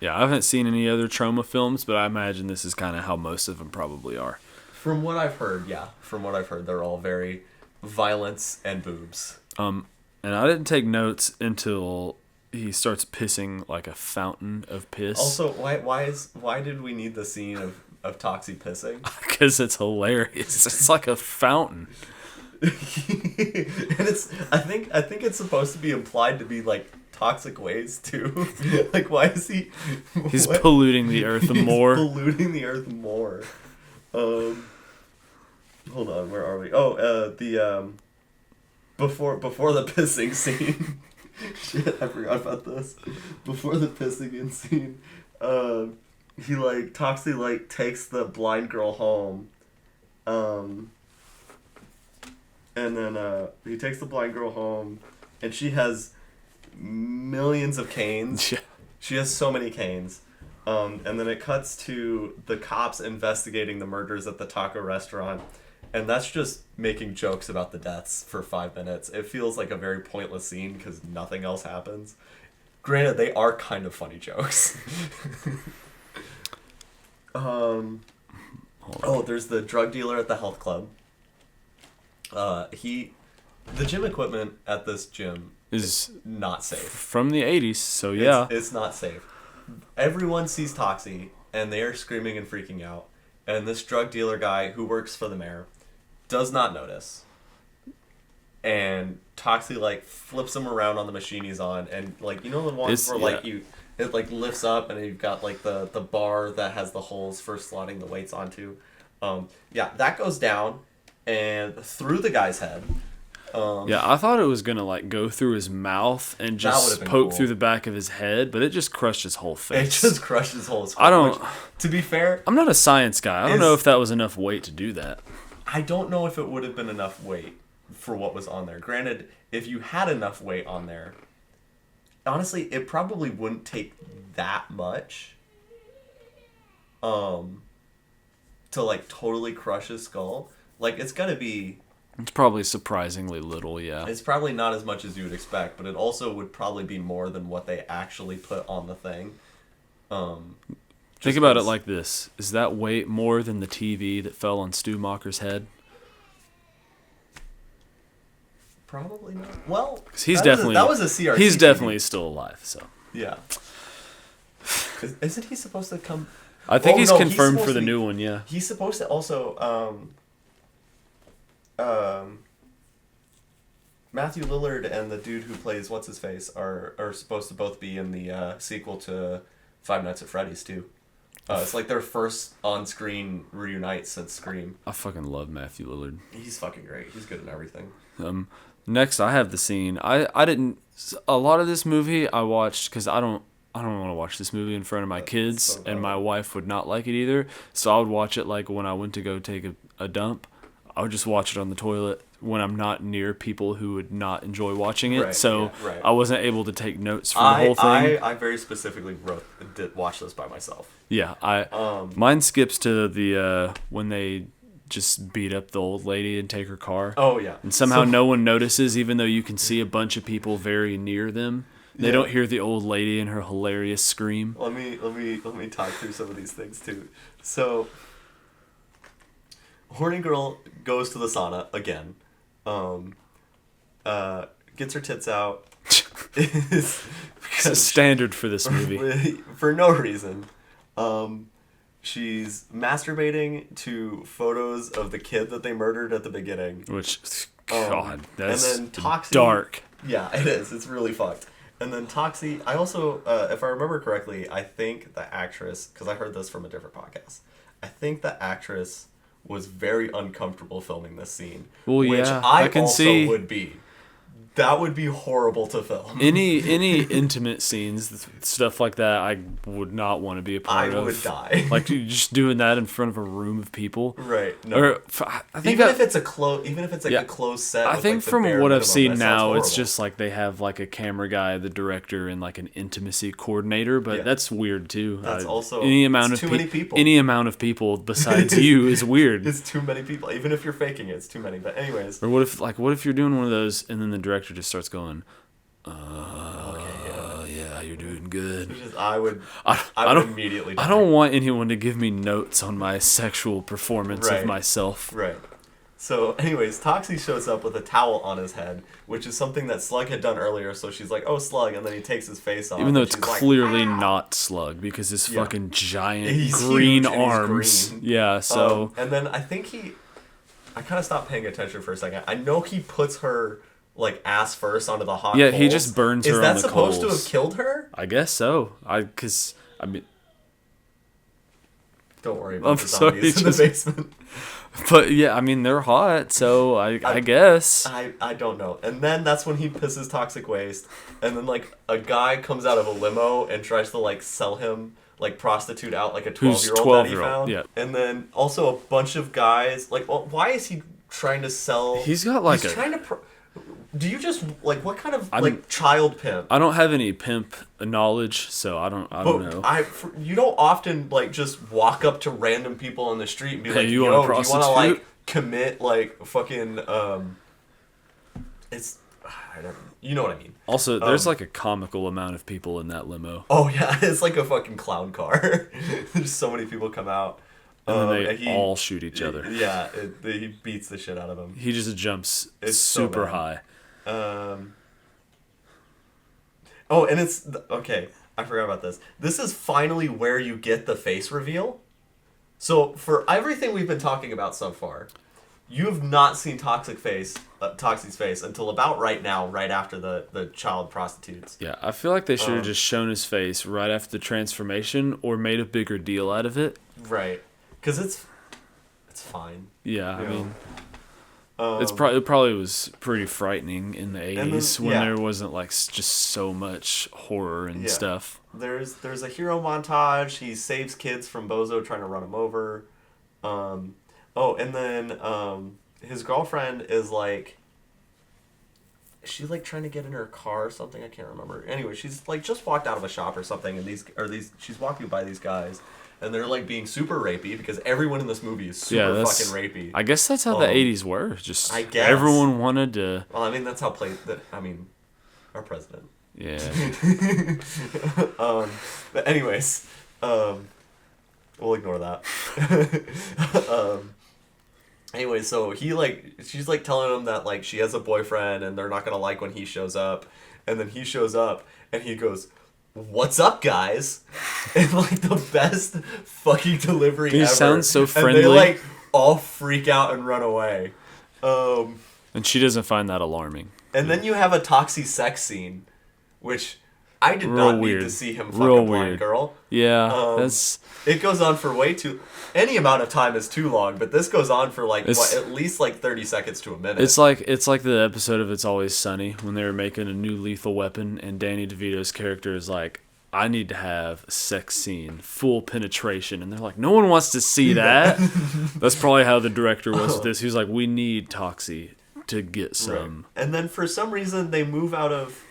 Yeah, I haven't seen any other Troma films, but I imagine this is kind of how most of them probably are. From what I've heard, they're all very violence and boobs. And I didn't take notes until he starts pissing like a fountain of piss. Also, why did we need the scene of Toxic pissing? Because it's hilarious. It's like a fountain. And I think it's supposed to be implied to be like toxic waste too. Like, why is he? He's polluting the earth more. Polluting the earth more. Hold on, where are we? Oh, the before the pissing scene. Shit, I forgot about this. Before the pissing scene, he like Toxic like takes the blind girl home, and then he takes the blind girl home, and she has millions of canes. Yeah. She has so many canes. And then it cuts to the cops investigating the murders at the taco restaurant. And that's just making jokes about the deaths for 5 minutes. It feels like a very pointless scene because nothing else happens. Granted, they are kind of funny jokes. There's the drug dealer at the health club. The gym equipment at this gym is not safe. From the 80s, so yeah. It's not safe. Everyone sees Toxie, and they are screaming and freaking out. And this drug dealer guy who works for the mayor does not notice. And Toxie, like, flips him around on the machine he's on. And, like, you know the ones where, like, it, like, lifts up, and you've got, like, the bar that has the holes for slotting the weights onto. That goes down and through the guy's head. I thought it was going to, like, go through his mouth and just poke through the back of his head, but it just crushed his whole face. It just crushed his whole face. To be fair, I'm not a science guy. I don't know if that was enough weight to do that. I don't know if it would have been enough weight for what was on there. Granted, if you had enough weight on there, honestly, it probably wouldn't take that much to, like, totally crush his skull. Like, it's got to be... It's probably surprisingly little, yeah. It's probably not as much as you would expect, but it also would probably be more than what they actually put on the thing. Think about it like this. Is that weight more than the TV that fell on Stu Macher's head? Probably not. Well, he's that was a CRT He's TV. definitely still alive, so. Yeah. Isn't he supposed to come... I think he's confirmed for the new one, yeah. He's supposed to also... Matthew Lillard and the dude who plays What's-His-Face are supposed to both be in the sequel to Five Nights at Freddy's, too. It's like their first on-screen reunite since Scream. I fucking love Matthew Lillard. He's fucking great. He's good in everything. Next, I have the scene. I didn't... A lot of this movie I watched because I don't want to watch this movie in front of my kids, and my wife would not like it either. So I would watch it like when I went to go take a dump. I would just watch it on the toilet when I'm not near people who would not enjoy watching it. I wasn't able to take notes for the whole thing. I very specifically watch this by myself. Yeah, mine skips to the when they just beat up the old lady and take her car. Oh yeah. And somehow no one notices, even though you can see a bunch of people very near them. They don't hear the old lady and her hilarious scream. Let me talk through some of these things too. So, horny girl goes to the sauna again. Gets her tits out. It's a standard for this movie. For no reason. She's masturbating to photos of the kid that they murdered at the beginning. Which, God, that's and then Toxic, dark. Yeah, it is. It's really fucked. And then Toxic, I also, if I remember correctly, I think the actress, because I heard this from a different podcast, I think the actress was very uncomfortable filming this scene. Well, which yeah, I can also see. would be. That would be horrible to film. Any intimate scenes, stuff like that, I would not want to be a part of. I would die. Like you just doing that in front of a room of people. Right. No. Or, I think even if it's a close set. I with, think like, the from bare what I've minimum, seen that sounds now, it's horrible. just like they have like a camera guy, the director, and like an intimacy coordinator. But that's weird too. That's also any amount it's of too many people. Any amount of people besides you is weird. It's too many people. Even if you're faking it, it's too many. But anyways. Or what if you're doing one of those and then the director just starts going, yeah, you're doing good. I would immediately die. I don't want anyone to give me notes on my sexual performance of myself. Right. So, anyways, Toxie shows up with a towel on his head, which is something that Slug had done earlier. So she's like, "Oh, Slug," and then he takes his face off. Even though it's she's like, clearly not Slug because his fucking giant He's green huge and he's arms. green. Yeah. So. And then I think I kind of stopped paying attention for a second. I know he puts her like ass first onto the hot. Yeah, coals. he just burns her on the coals. Is that supposed to have killed her? I guess so. I mean. Don't worry about the sorry, zombies in the basement. But yeah, I mean they're hot, so I guess. I don't know. And then that's when he pisses Toxic Waste, and then like a guy comes out of a limo and tries to like sell him like prostitute out like a 12-year-old that he found. Yeah. And then also a bunch of guys like, well, why is he trying to sell? He's got like do you just like what kind of like child pimp? I don't have any pimp knowledge, so I don't know. You don't often like just walk up to random people on the street and be like, do "Yo, you do you want want to like commit like fucking it's you know what I mean." Also, there's like a comical amount of people in that limo. Oh yeah, it's like a fucking clown car. There's so many people come out. And then they all shoot each other. Yeah, he beats the shit out of them. He just jumps It's super so high. Oh, and it's okay. I forgot about this. This is finally where you get the face reveal. So for everything we've been talking about so far, you have not seen Toxic's face until about right now, right after the child prostitutes. Yeah, I feel like they should have just shown his face right after the transformation or made a bigger deal out of it. Right, because it's fine. Yeah, I mean. It probably was pretty frightening in the 80s when there wasn't like just so much horror and stuff. There's a hero montage. He saves kids from Bozo trying to run him over. And then his girlfriend is like, is she like trying to get in her car or something? I can't remember. Anyway, she's like just walked out of a shop or something, and she's walking by these guys. And they're like being super rapey because everyone in this movie is super fucking rapey. I guess that's how the 80s were. Just I guess everyone wanted to. Well, I mean that's how our president. Yeah. But anyways, we'll ignore that. Anyway, so she's like telling him that like she has a boyfriend and they're not gonna like when he shows up, and then he shows up and he goes, "What's up, guys?" And like the best fucking delivery ever. He sounds so friendly. And they like all freak out and run away. And she doesn't find that alarming. And then you have a Toxic sex scene, which I did not need to see him fuck a blind girl. Yeah, that's. It goes on for way too. Any amount of time is too long, but this goes on for like at least like 30 seconds to a minute. It's like the episode of It's Always Sunny when they were making a new lethal weapon, and Danny DeVito's character is like, "I need to have a sex scene, full penetration," and they're like, "No one wants to see that." That's probably how the director was with this. He was like, "We need Toxie to get some." Right. And then for some reason they move out of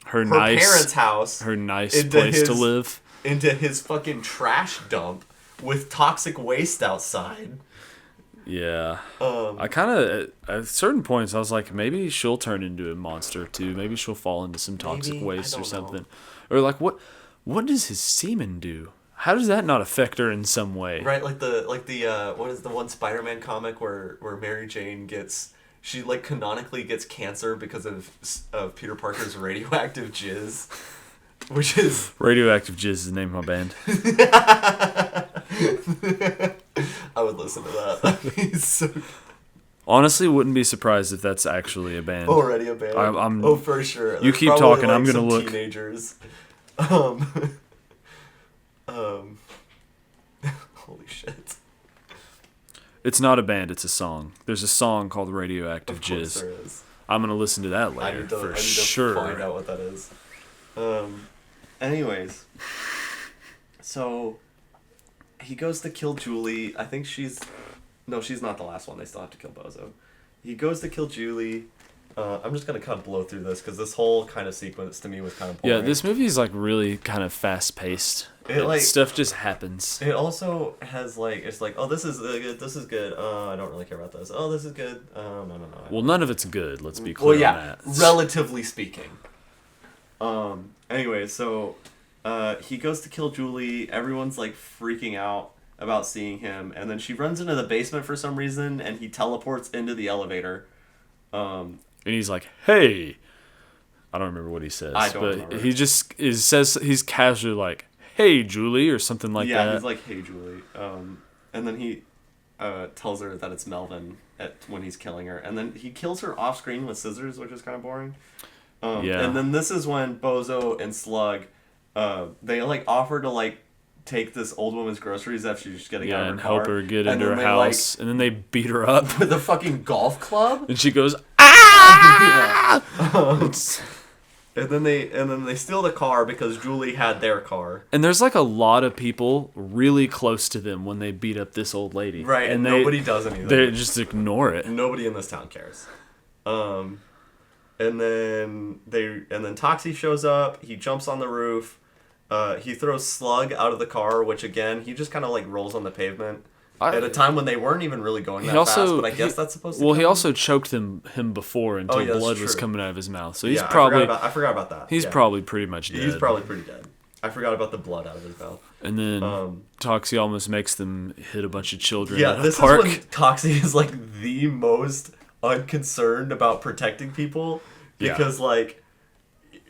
her nice parents' house, her nice place to live, into his fucking trash dump, with toxic waste outside. Yeah. I kind of, at certain points, I was like, maybe she'll turn into a monster too. Maybe she'll fall into some toxic waste or something. Or like, what does his semen do? How does that not affect her in some way? Right, like the what is the one Spider-Man comic where Mary Jane she like canonically gets cancer because of Peter Parker's radioactive jizz, which is Radioactive Jizz is the name of my band. I would listen to that. That'd be so... Honestly, wouldn't be surprised if that's actually a band. Already a band. I'm for sure. You keep talking. I'm gonna look. Teenagers. Holy shit. It's not a band. It's a song. There's a song called Radioactive Jizz. Of course there is. I'm gonna listen to that later for sure. I need to find out what that is. Anyways, so he goes to kill Julie. I think she's not the last one. They still have to kill Bozo. He goes to kill Julie. I'm just going to kind of blow through this because this whole kind of sequence to me was kind of boring. Yeah, this movie is like really kind of fast paced. Stuff just happens. It also has like, it's like, oh, this is good. I don't really care about this. Oh, this is good. No. Well, none of it's good. Let's be clear on that. Relatively speaking. Anyway, so he goes to kill Julie. Everyone's like freaking out about seeing him, and then she runs into the basement for some reason, and he teleports into the elevator. And he's like, "Hey," I don't remember what he says, but he just says he's casually like, "Hey, Julie," or something like that. Yeah, he's like, "Hey, Julie," and then he tells her that it's Melvin when he's killing her, and then he kills her off screen with scissors, which is kind of boring. And then this is when Bozo and Slug, they like offer to like take this old woman's groceries after she's getting out of her and car. help her get into her house, and then they beat her up with a fucking golf club, and she goes, "Ah!" and then they steal the car because Julie had their car. And there's like a lot of people really close to them when they beat up this old lady, right? And nobody does anything. They just ignore it. Nobody in this town cares. And then Toxie shows up. He jumps on the roof. He throws Slug out of the car, which again, he just kind of like rolls on the pavement at a time when they weren't even really going that fast. But I guess that's supposed to. Well, he also choked him before until blood was coming out of his mouth. So he's probably. I forgot about that. He's probably pretty much dead. He's probably pretty dead. I forgot about the blood out of his mouth. And then Toxie almost makes them hit a bunch of children. Yeah, at a this park. is when Toxie is like the most unconcerned about protecting people because like.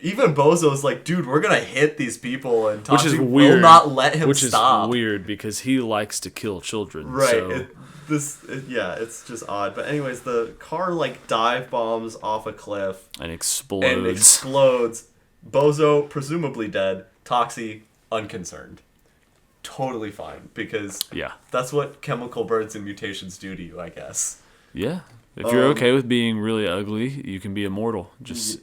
Even Bozo's like, dude, we're gonna hit these people, and Toxic will not let him stop. Which is weird because he likes to kill children. Right. So. It's just odd. But anyways, the car like dive bombs off a cliff and explodes. Bozo presumably dead. Toxie unconcerned. Totally fine because that's what chemical burns and mutations do to you, I guess. Yeah. If you're okay with being really ugly, you can be immortal. Just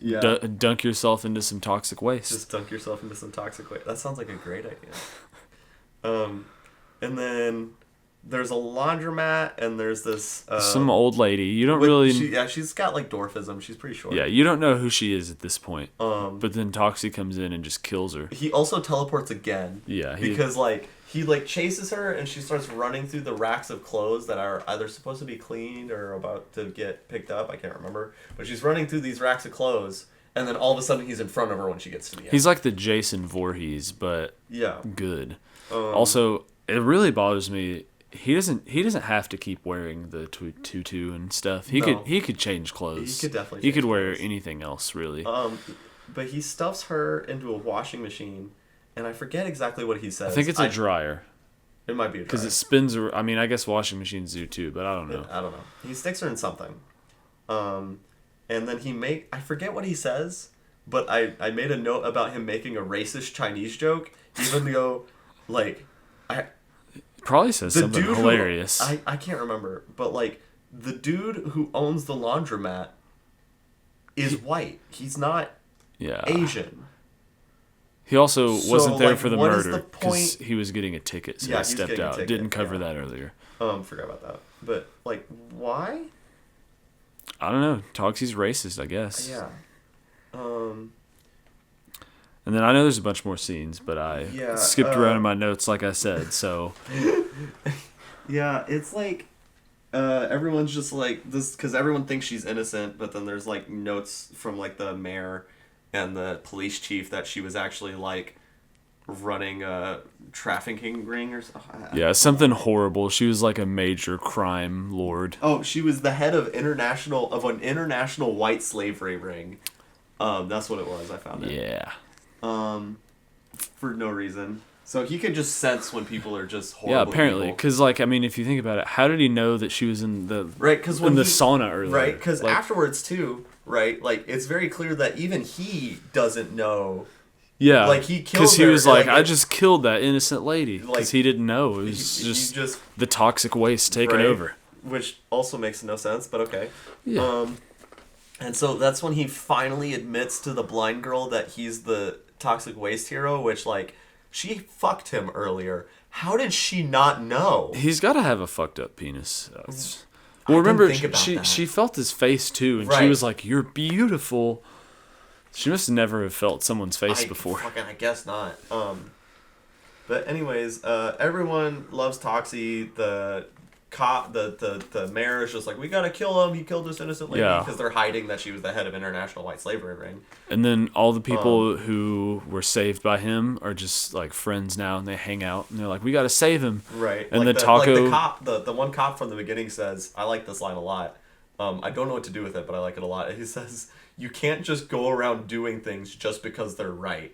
dunk yourself into some toxic waste. Just dunk yourself into some toxic waste. That sounds like a great idea. And then there's a laundromat, and there's this... some old lady. You don't she's got like dwarfism. She's pretty short. Yeah, you don't know who she is at this point. But then Toxie comes in and just kills her. He also teleports again. Yeah. Because like... He like chases her, and she starts running through the racks of clothes that are either supposed to be cleaned or about to get picked up. I can't remember. But she's running through these racks of clothes, and then all of a sudden he's in front of her when she gets to the end. He's like the Jason Voorhees, but good. Also, it really bothers me. He doesn't have to keep wearing the tutu and stuff. He could change clothes. He could definitely. He could wear anything else, really. But he stuffs her into a washing machine. And I forget exactly what he says. I think it's a dryer. It might be a dryer. Because it spins... I mean, I guess washing machines do too, but I don't know. I don't know. He sticks her in something. And then I forget what he says, but I made a note about him making a racist Chinese joke, even though, like... Probably says something hilarious. I can't remember, but, like, the dude who owns the laundromat is white. He's not Asian. He also wasn't there for the murder because he was getting a ticket, so he stepped out. Didn't cover that earlier. Forgot about that. But, like, why? I don't know. Toxie's racist, I guess. Yeah. And then I know there's a bunch more scenes, but I skipped around in my notes, like I said. So yeah, it's like everyone's just like this because everyone thinks she's innocent, but then there's like notes from like the mayor and the police chief that she was actually like running a trafficking ring or something. yeah, something horrible. She was like a major crime lord. Oh, she was the head of an international white slavery ring. That's what it was. I found it. Yeah. For no reason. So he can just sense when people are just horrible. Yeah, apparently, because like I mean, if you think about it, how did he know that she was in the sauna earlier? Right, because afterwards too, right? Like it's very clear that even he doesn't know. Yeah, like he killed because he her, was like, I just killed that innocent lady because like, he didn't know it was just the toxic waste taking over, which also makes no sense, but okay. Yeah. And so that's when he finally admits to the blind girl that he's the toxic waste hero, which like she fucked him earlier. How did she not know? He's got to have a fucked up penis. Well, remember she felt his face too, and she was like, "You're beautiful." She must never have felt someone's face before. I guess not. But anyways, everyone loves Toxie. The cop, the mayor is just like, we gotta kill him. He killed this innocent lady because they're hiding that she was the head of international white slavery ring. And then all the people who were saved by him are just like friends now, and they hang out and they're like, we gotta save him. Right. And like the taco, cop, the one cop from the beginning says, I like this line a lot. I don't know what to do with it, but I like it a lot. He says, you can't just go around doing things just because they're right.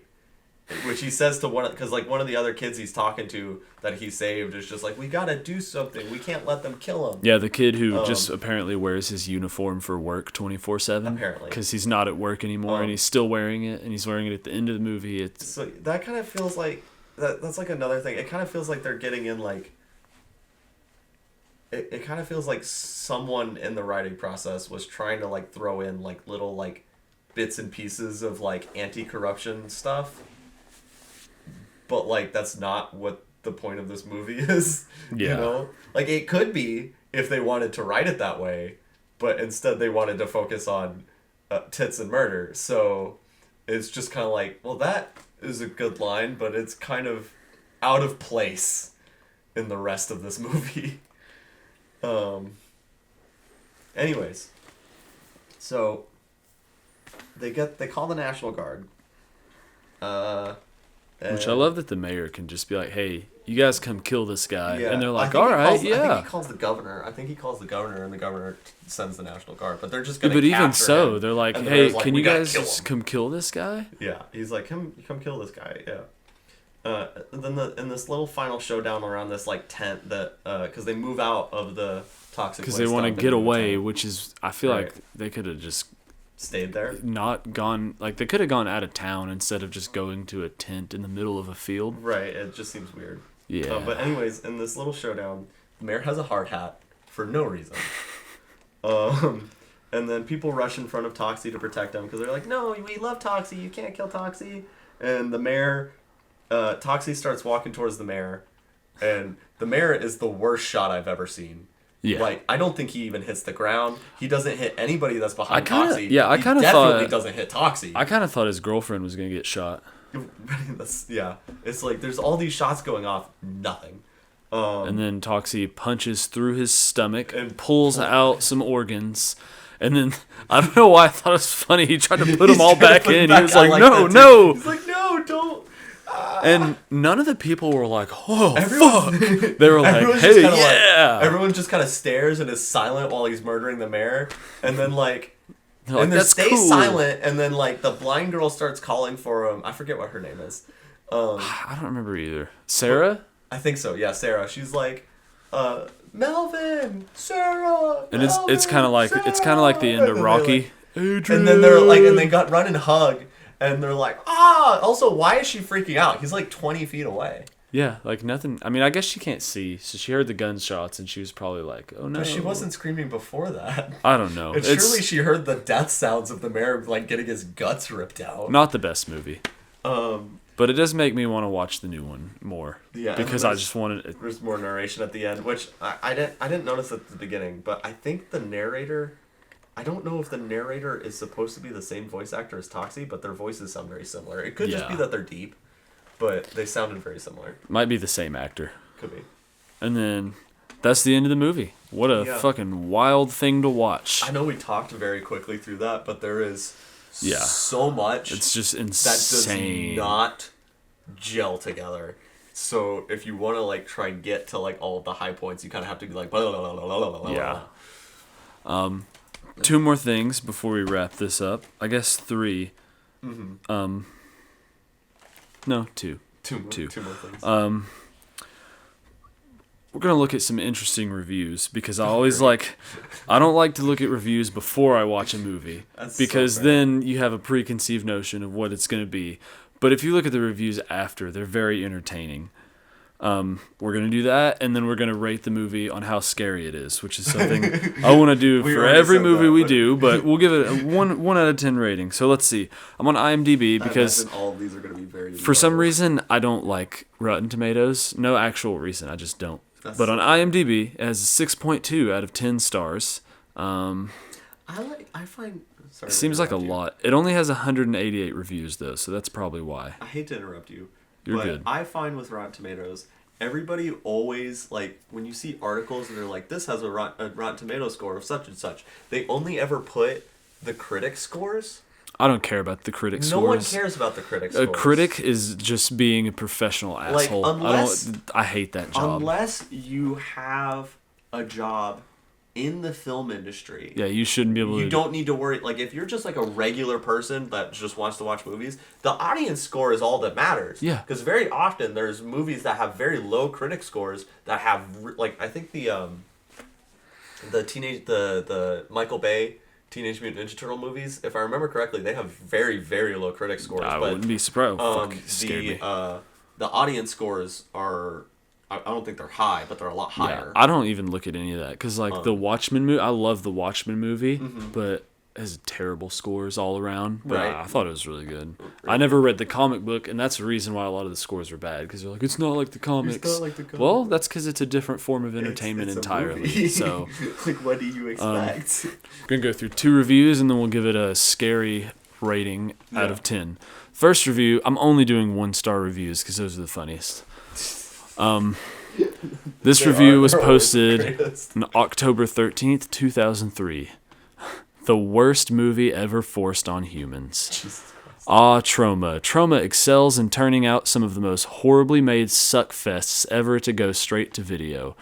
Which he says to because like one of the other kids he's talking to that he saved is just like, we gotta do something. We can't let them kill him. Yeah, the kid who just apparently wears his uniform for work 24/7. Apparently, because he's not at work anymore, and he's still wearing it, and he's wearing it at the end of the movie. So that kind of feels like that's like another thing. It kind of feels like they're getting in like. It kind of feels like someone in the writing process was trying to like throw in like little like bits and pieces of like anti-corruption stuff. But, like, that's not what the point of this movie is, you know? Like, it could be if they wanted to write it that way, but instead they wanted to focus on tits and murder. So it's just kind of like, well, that is a good line, but it's kind of out of place in the rest of this movie. Anyways, so they call the National Guard. Which I love that the mayor can just be like, hey, you guys come kill this guy. Yeah. And they're like, all right, I think he calls the governor. And the governor sends the National Guard. But they're just going to capture him. But even so, they're like, hey, can you guys come kill this guy? Yeah. He's like, come kill this guy. Yeah. Then in this little final showdown around this like tent that, because they move out of the toxic waste. Because they want to get away, which is, I feel like they could have just stayed there, not gone, like they could have gone out of town instead of just going to a tent in the middle of a field. Right, it just seems weird. Yeah. But anyways, in this little showdown, the mayor has a hard hat for no reason. And then people rush in front of Toxie to protect him because they're like, no, we love Toxie, you can't kill Toxie. And the mayor, Toxie starts walking towards the mayor, and the mayor is the worst shot I've ever seen. Yeah. Like, I don't think he even hits the ground. He doesn't hit anybody that's behind Toxie. Yeah, I kind of thought... He definitely doesn't hit Toxie. I kind of thought his girlfriend was going to get shot. Yeah. It's like, there's all these shots going off, nothing. And then Toxie punches through his stomach and pulls out some organs. And then, I don't know why I thought it was funny. He tried to put them all back in. He was like, no. He's like, no, don't. And none of the people were like, oh, fuck. They were like, hey, yeah. Everyone just kind of stares and is silent while he's murdering the mayor. And then, like, and they stay silent. And then, like, the blind girl starts calling for him. I forget what her name is. I don't remember either. Sarah? I think so. Yeah, Sarah. She's like, Melvin, Sarah. And it's kind of like the end of Rocky. Adrian. And then they're like, and they run and hug. And they're like, also, why is she freaking out? He's like 20 feet away. Yeah, like nothing. I mean, I guess she can't see, so she heard the gunshots, and she was probably like, oh no. But she wasn't screaming before that. I don't know. And surely she heard the death sounds of the mayor, like, getting his guts ripped out. Not the best movie. But it does make me want to watch the new one more. Yeah. Because I just wanted it. There's more narration at the end, which I didn't notice at the beginning, but I think the narrator... I don't know if the narrator is supposed to be the same voice actor as Toxie, but their voices sound very similar. It could just be that they're deep, but they sounded very similar. Might be the same actor. Could be. And then that's the end of the movie. What a fucking wild thing to watch. I know we talked very quickly through that, but there is so much. It's just insane. That does not gel together. So if you want to like try and get to like all of the high points, you kind of have to be like blah, blah, blah, blah, blah, blah, yeah. Two more things before we wrap this up. I guess 3. Mm-hmm. No, 2. Two more things. We're gonna look at some interesting reviews because I always I don't like to look at reviews before I watch a movie because then you have a preconceived notion of what it's gonna be. But if you look at the reviews after, they're very entertaining. We're going to do that, and then we're going to rate the movie on how scary it is, which is something I want to do for every movie we do, but we'll give it a 1 out of 10 rating. So let's see. I'm on IMDb because all of these are going to be very for some reason, I don't like Rotten Tomatoes. No actual reason, I just don't. But on IMDb, it has a 6.2 out of 10 stars. I find... Sorry it seems like a lot. It only has 188 reviews, though, so that's probably why. I hate to interrupt you. You're good. I find with Rotten Tomatoes, everybody always, like, when you see articles and they're like, this has a Rotten Tomatoes score of such and such, they only ever put the critic scores. I don't care about the critic scores. No one cares about the critic scores. A critic is just being a professional asshole. I hate that job. Unless you have a job in the film industry. Yeah, you shouldn't be able to... You don't need to worry. Like, if you're just, like, a regular person that just wants to watch movies, the audience score is all that matters. Yeah. Because very often there's movies that have very low critic scores that have... Like, I think the Michael Bay Teenage Mutant Ninja Turtle movies, if I remember correctly, they have very, very low critic scores. I wouldn't be surprised. Scared me. The audience scores are... I don't think they're high, but they're a lot higher. Yeah, I don't even look at any of that because, like, the Watchmen movie, I love the Watchmen movie, but it has terrible scores all around. But I thought it was really good. I never read the comic book, and that's the reason why a lot of the scores were bad because they're like, it's not like the comics. It's not like the comics. Well, that's because it's a different form of entertainment entirely. So, like, what do you expect? We're gonna go through 2 reviews, and then we'll give it a scary rating out of 10. First review, I'm only doing 1-star reviews because those are the funniest. This review was posted on October 13th, 2003. The worst movie ever forced on humans. Troma. Troma excels in turning out some of the most horribly made suckfests ever to go straight to video.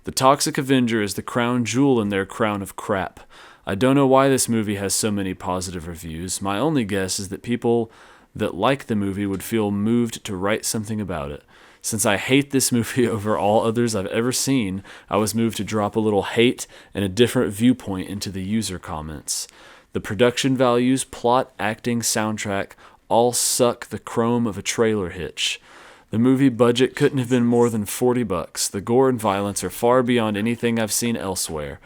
The Toxic Avenger is the crown jewel in their crown of crap. I don't know why this movie has so many positive reviews. My only guess is that people that like the movie would feel moved to write something about it. Since I hate this movie over all others I've ever seen, I was moved to drop a little hate and a different viewpoint into the user comments. The production values, plot, acting, soundtrack all suck the chrome of a trailer hitch. The movie budget couldn't have been more than $40. The gore and violence are far beyond anything I've seen elsewhere.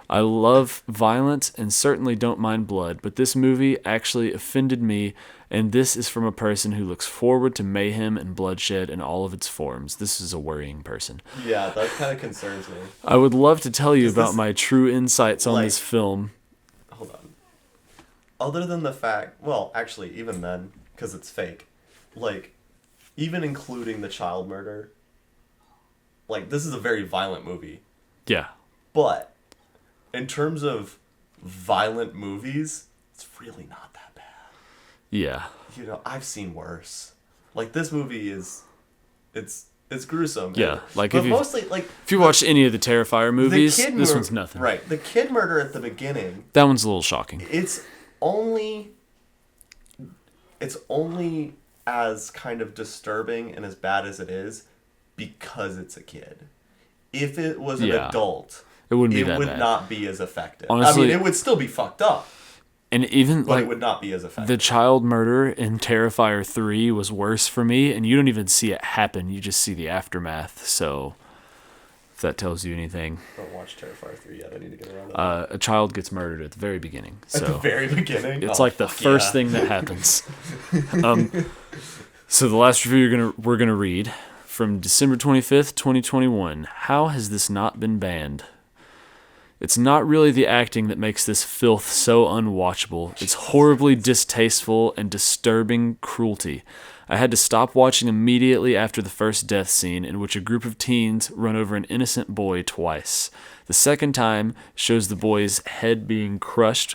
I love violence and certainly don't mind blood, but this movie actually offended me, and this is from a person who looks forward to mayhem and bloodshed in all of its forms. This is a worrying person. Yeah, that kind of concerns me. I would love to tell you about my true insights on this film. Hold on. Other than the fact, well, actually, even then, because it's fake, like, even including the child murder, like, this is a very violent movie. Yeah. But in terms of violent movies, it's really not that bad. Yeah. You know, I've seen worse. Like, this movie is, it's gruesome. Yeah, like but mostly, like, if you watch any of the Terrifier movies, this one's nothing. Right, the kid murder at the beginning. That one's a little shocking. It's only as kind of disturbing and as bad as it is because it's a kid. If it was an adult, it wouldn't be that bad. It would not be as effective. Honestly, I mean, it would still be fucked up. And even but it would not be as effective. The child murder in Terrifier 3 was worse for me, and you don't even see it happen. You just see the aftermath. So, if that tells you anything. I don't watch Terrifier 3 yet. I need to get around to that. A child gets murdered at the very beginning. At the very beginning? It's like the first thing that happens. So the last review we're gonna read from December 25th, 2021. How has this not been banned? It's not really the acting that makes this filth so unwatchable. It's horribly distasteful and disturbing cruelty. I had to stop watching immediately after the first death scene, in which a group of teens run over an innocent boy twice. The second time shows the boy's head being crushed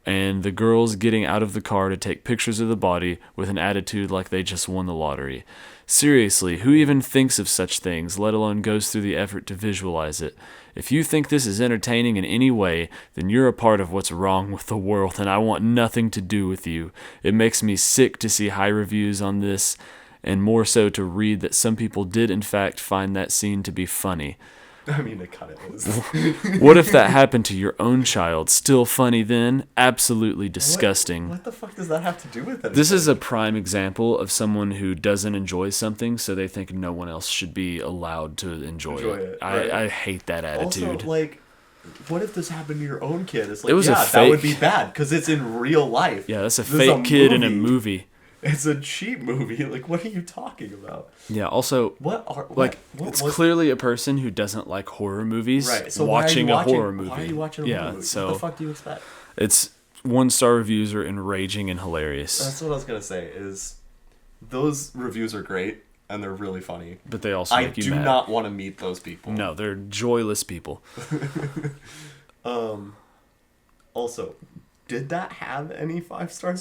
and the girls getting out of the car to take pictures of the body with an attitude like they just won the lottery. Seriously, who even thinks of such things, let alone goes through the effort to visualize it? If you think this is entertaining in any way, then you're a part of what's wrong with the world, and I want nothing to do with you. It makes me sick to see high reviews on this, and more so to read that some people did in fact find that scene to be funny. I mean, it kind of is. What if that happened to your own child? Still funny then? Absolutely disgusting. What the fuck does that have to do with anything? This is a prime example of someone who doesn't enjoy something, so they think no one else should be allowed to enjoy it. Right. I hate that attitude. Also, like, what if this happened to your own kid? It's like, It was a that fake- would be bad because it's in real life. Yeah, that's a This is fake kid in a movie. It's a cheap movie. Like, what are you talking about? Yeah, also, What it's was, clearly a person who doesn't like horror movies right? So watching a horror movie. Why are you watching a horror movie? So what the fuck do you expect? it's 1-star reviews are enraging and hilarious, That's what I was gonna say. Is those reviews are great and they're really funny. but they also I make you do mad. not want to meet those people. No, they're joyless people. Also, did that have any 5-star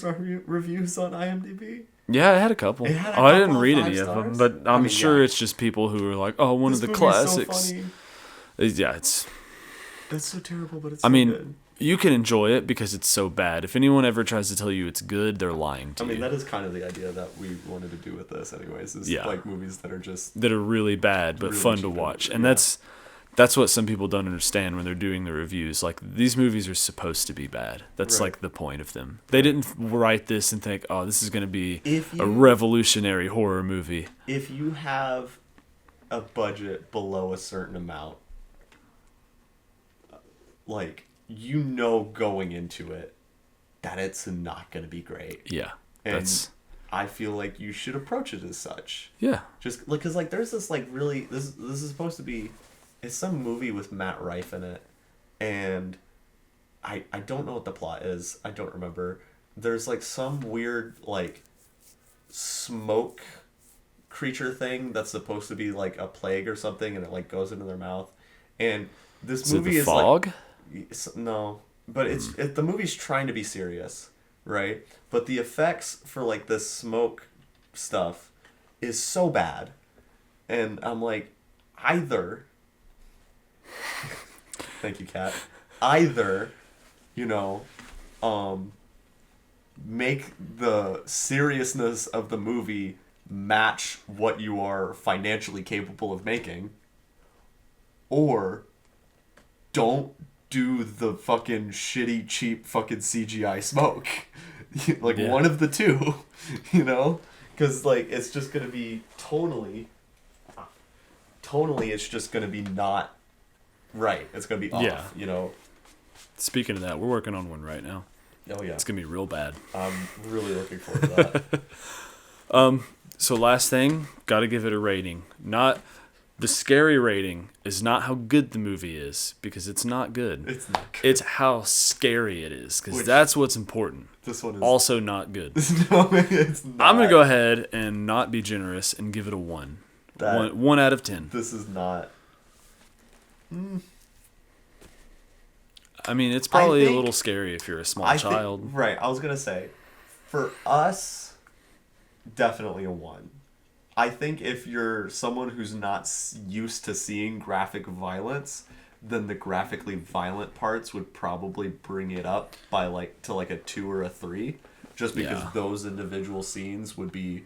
reviews on IMDb? Yeah, I had a couple. It had a I didn't couple of read 5 any of them, stars? but I'm I mean, sure yeah. it's just people who are like, "Oh, one This of the movie's classics." So funny. Yeah, it's. It's so terrible, but it's. I so mean, good. you can enjoy it because it's so bad. If anyone ever tries to tell you it's good, they're lying to I mean, you. that is kind of the idea that we wanted to do with this, anyways. Is Yeah. like movies that are just. That are really bad but Really fun to cheap watch, and- and yeah. that's what some people don't understand when they're doing the reviews. Like, these movies are supposed to be bad. That's Right. like the point of them. They didn't write this and think, "Oh, this is going to be If a you revolutionary horror movie." if you have a budget below a certain amount, like, you know going into it that it's not going to be great. Yeah, And that's I feel like you should approach it as such. yeah. Just like, cause like there's this like really this is supposed to be, it's some movie with Matt Rife in it, and I don't know what the plot is. I don't remember. There's like some weird like smoke creature thing that's supposed to be like a plague or something, and it like goes into their mouth. And this Is it movie the is fog? like no, but the movie's trying to be serious, right? But the effects for like this smoke stuff is so bad, and I'm like, either. Thank you, Kat. Either, make the seriousness of the movie match what you are financially capable of making, or don't do the fucking shitty, cheap fucking CGI smoke. Like, Yeah. one of the two, Because, like, it's just going to be tonally, it's just going to be not right. It's going to be off, Yeah. Speaking of that, we're working on one right now. Oh, yeah. It's going to be real bad. I'm really looking forward to that. So last thing, got to give it a rating. Not the scary rating is not how good the movie is, because it's not good. It's not good. It's how scary it is, because Which- that's what's important. This one is... Also not good. No, it's not. I'm going to go ahead and not be generous and give it a 1. That- 1 out of 10. This is not... I mean, it's probably think- a little scary if you're a small I child. think, right, I was going to say, for us, definitely a 1. I think if you're someone who's not used to seeing graphic violence, then the graphically violent parts would probably bring it up by to a 2 or a 3, just because Yeah. those individual scenes would be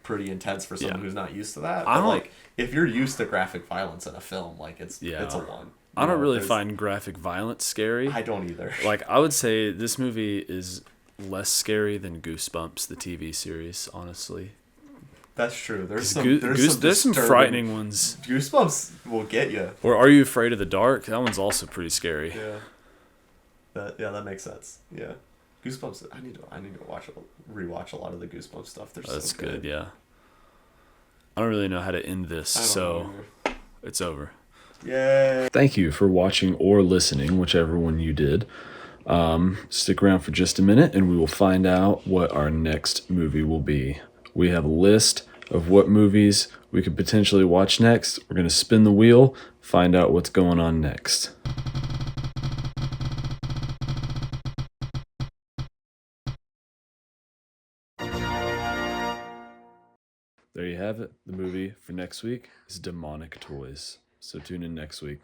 pretty intense for someone Yeah. who's not used to that. I But don't- like, if you're used to graphic violence in a film, like it's a 1. I don't really there's- find graphic violence scary. I don't either. Like, I would say this movie is less scary than Goosebumps, the TV series, honestly. That's true. There's 'Cause some there's some disturbing- frightening ones. Goosebumps will get you. Or Are You Afraid of the Dark? That one's also pretty scary. Yeah. That makes sense. Yeah. Goosebumps. I need to rewatch a lot of the Goosebumps stuff. They're That's so good. Yeah. I don't really know how to end this, I don't so know either. it's over. Yay! Thank you for watching or listening, whichever one you did. Stick around for just a minute and we will find out what our next movie will be. We have a list of what movies we could potentially watch next. We're going to spin the wheel, find out what's going on next. There you have it. The movie for next week is Demonic Toys. So tune in next week.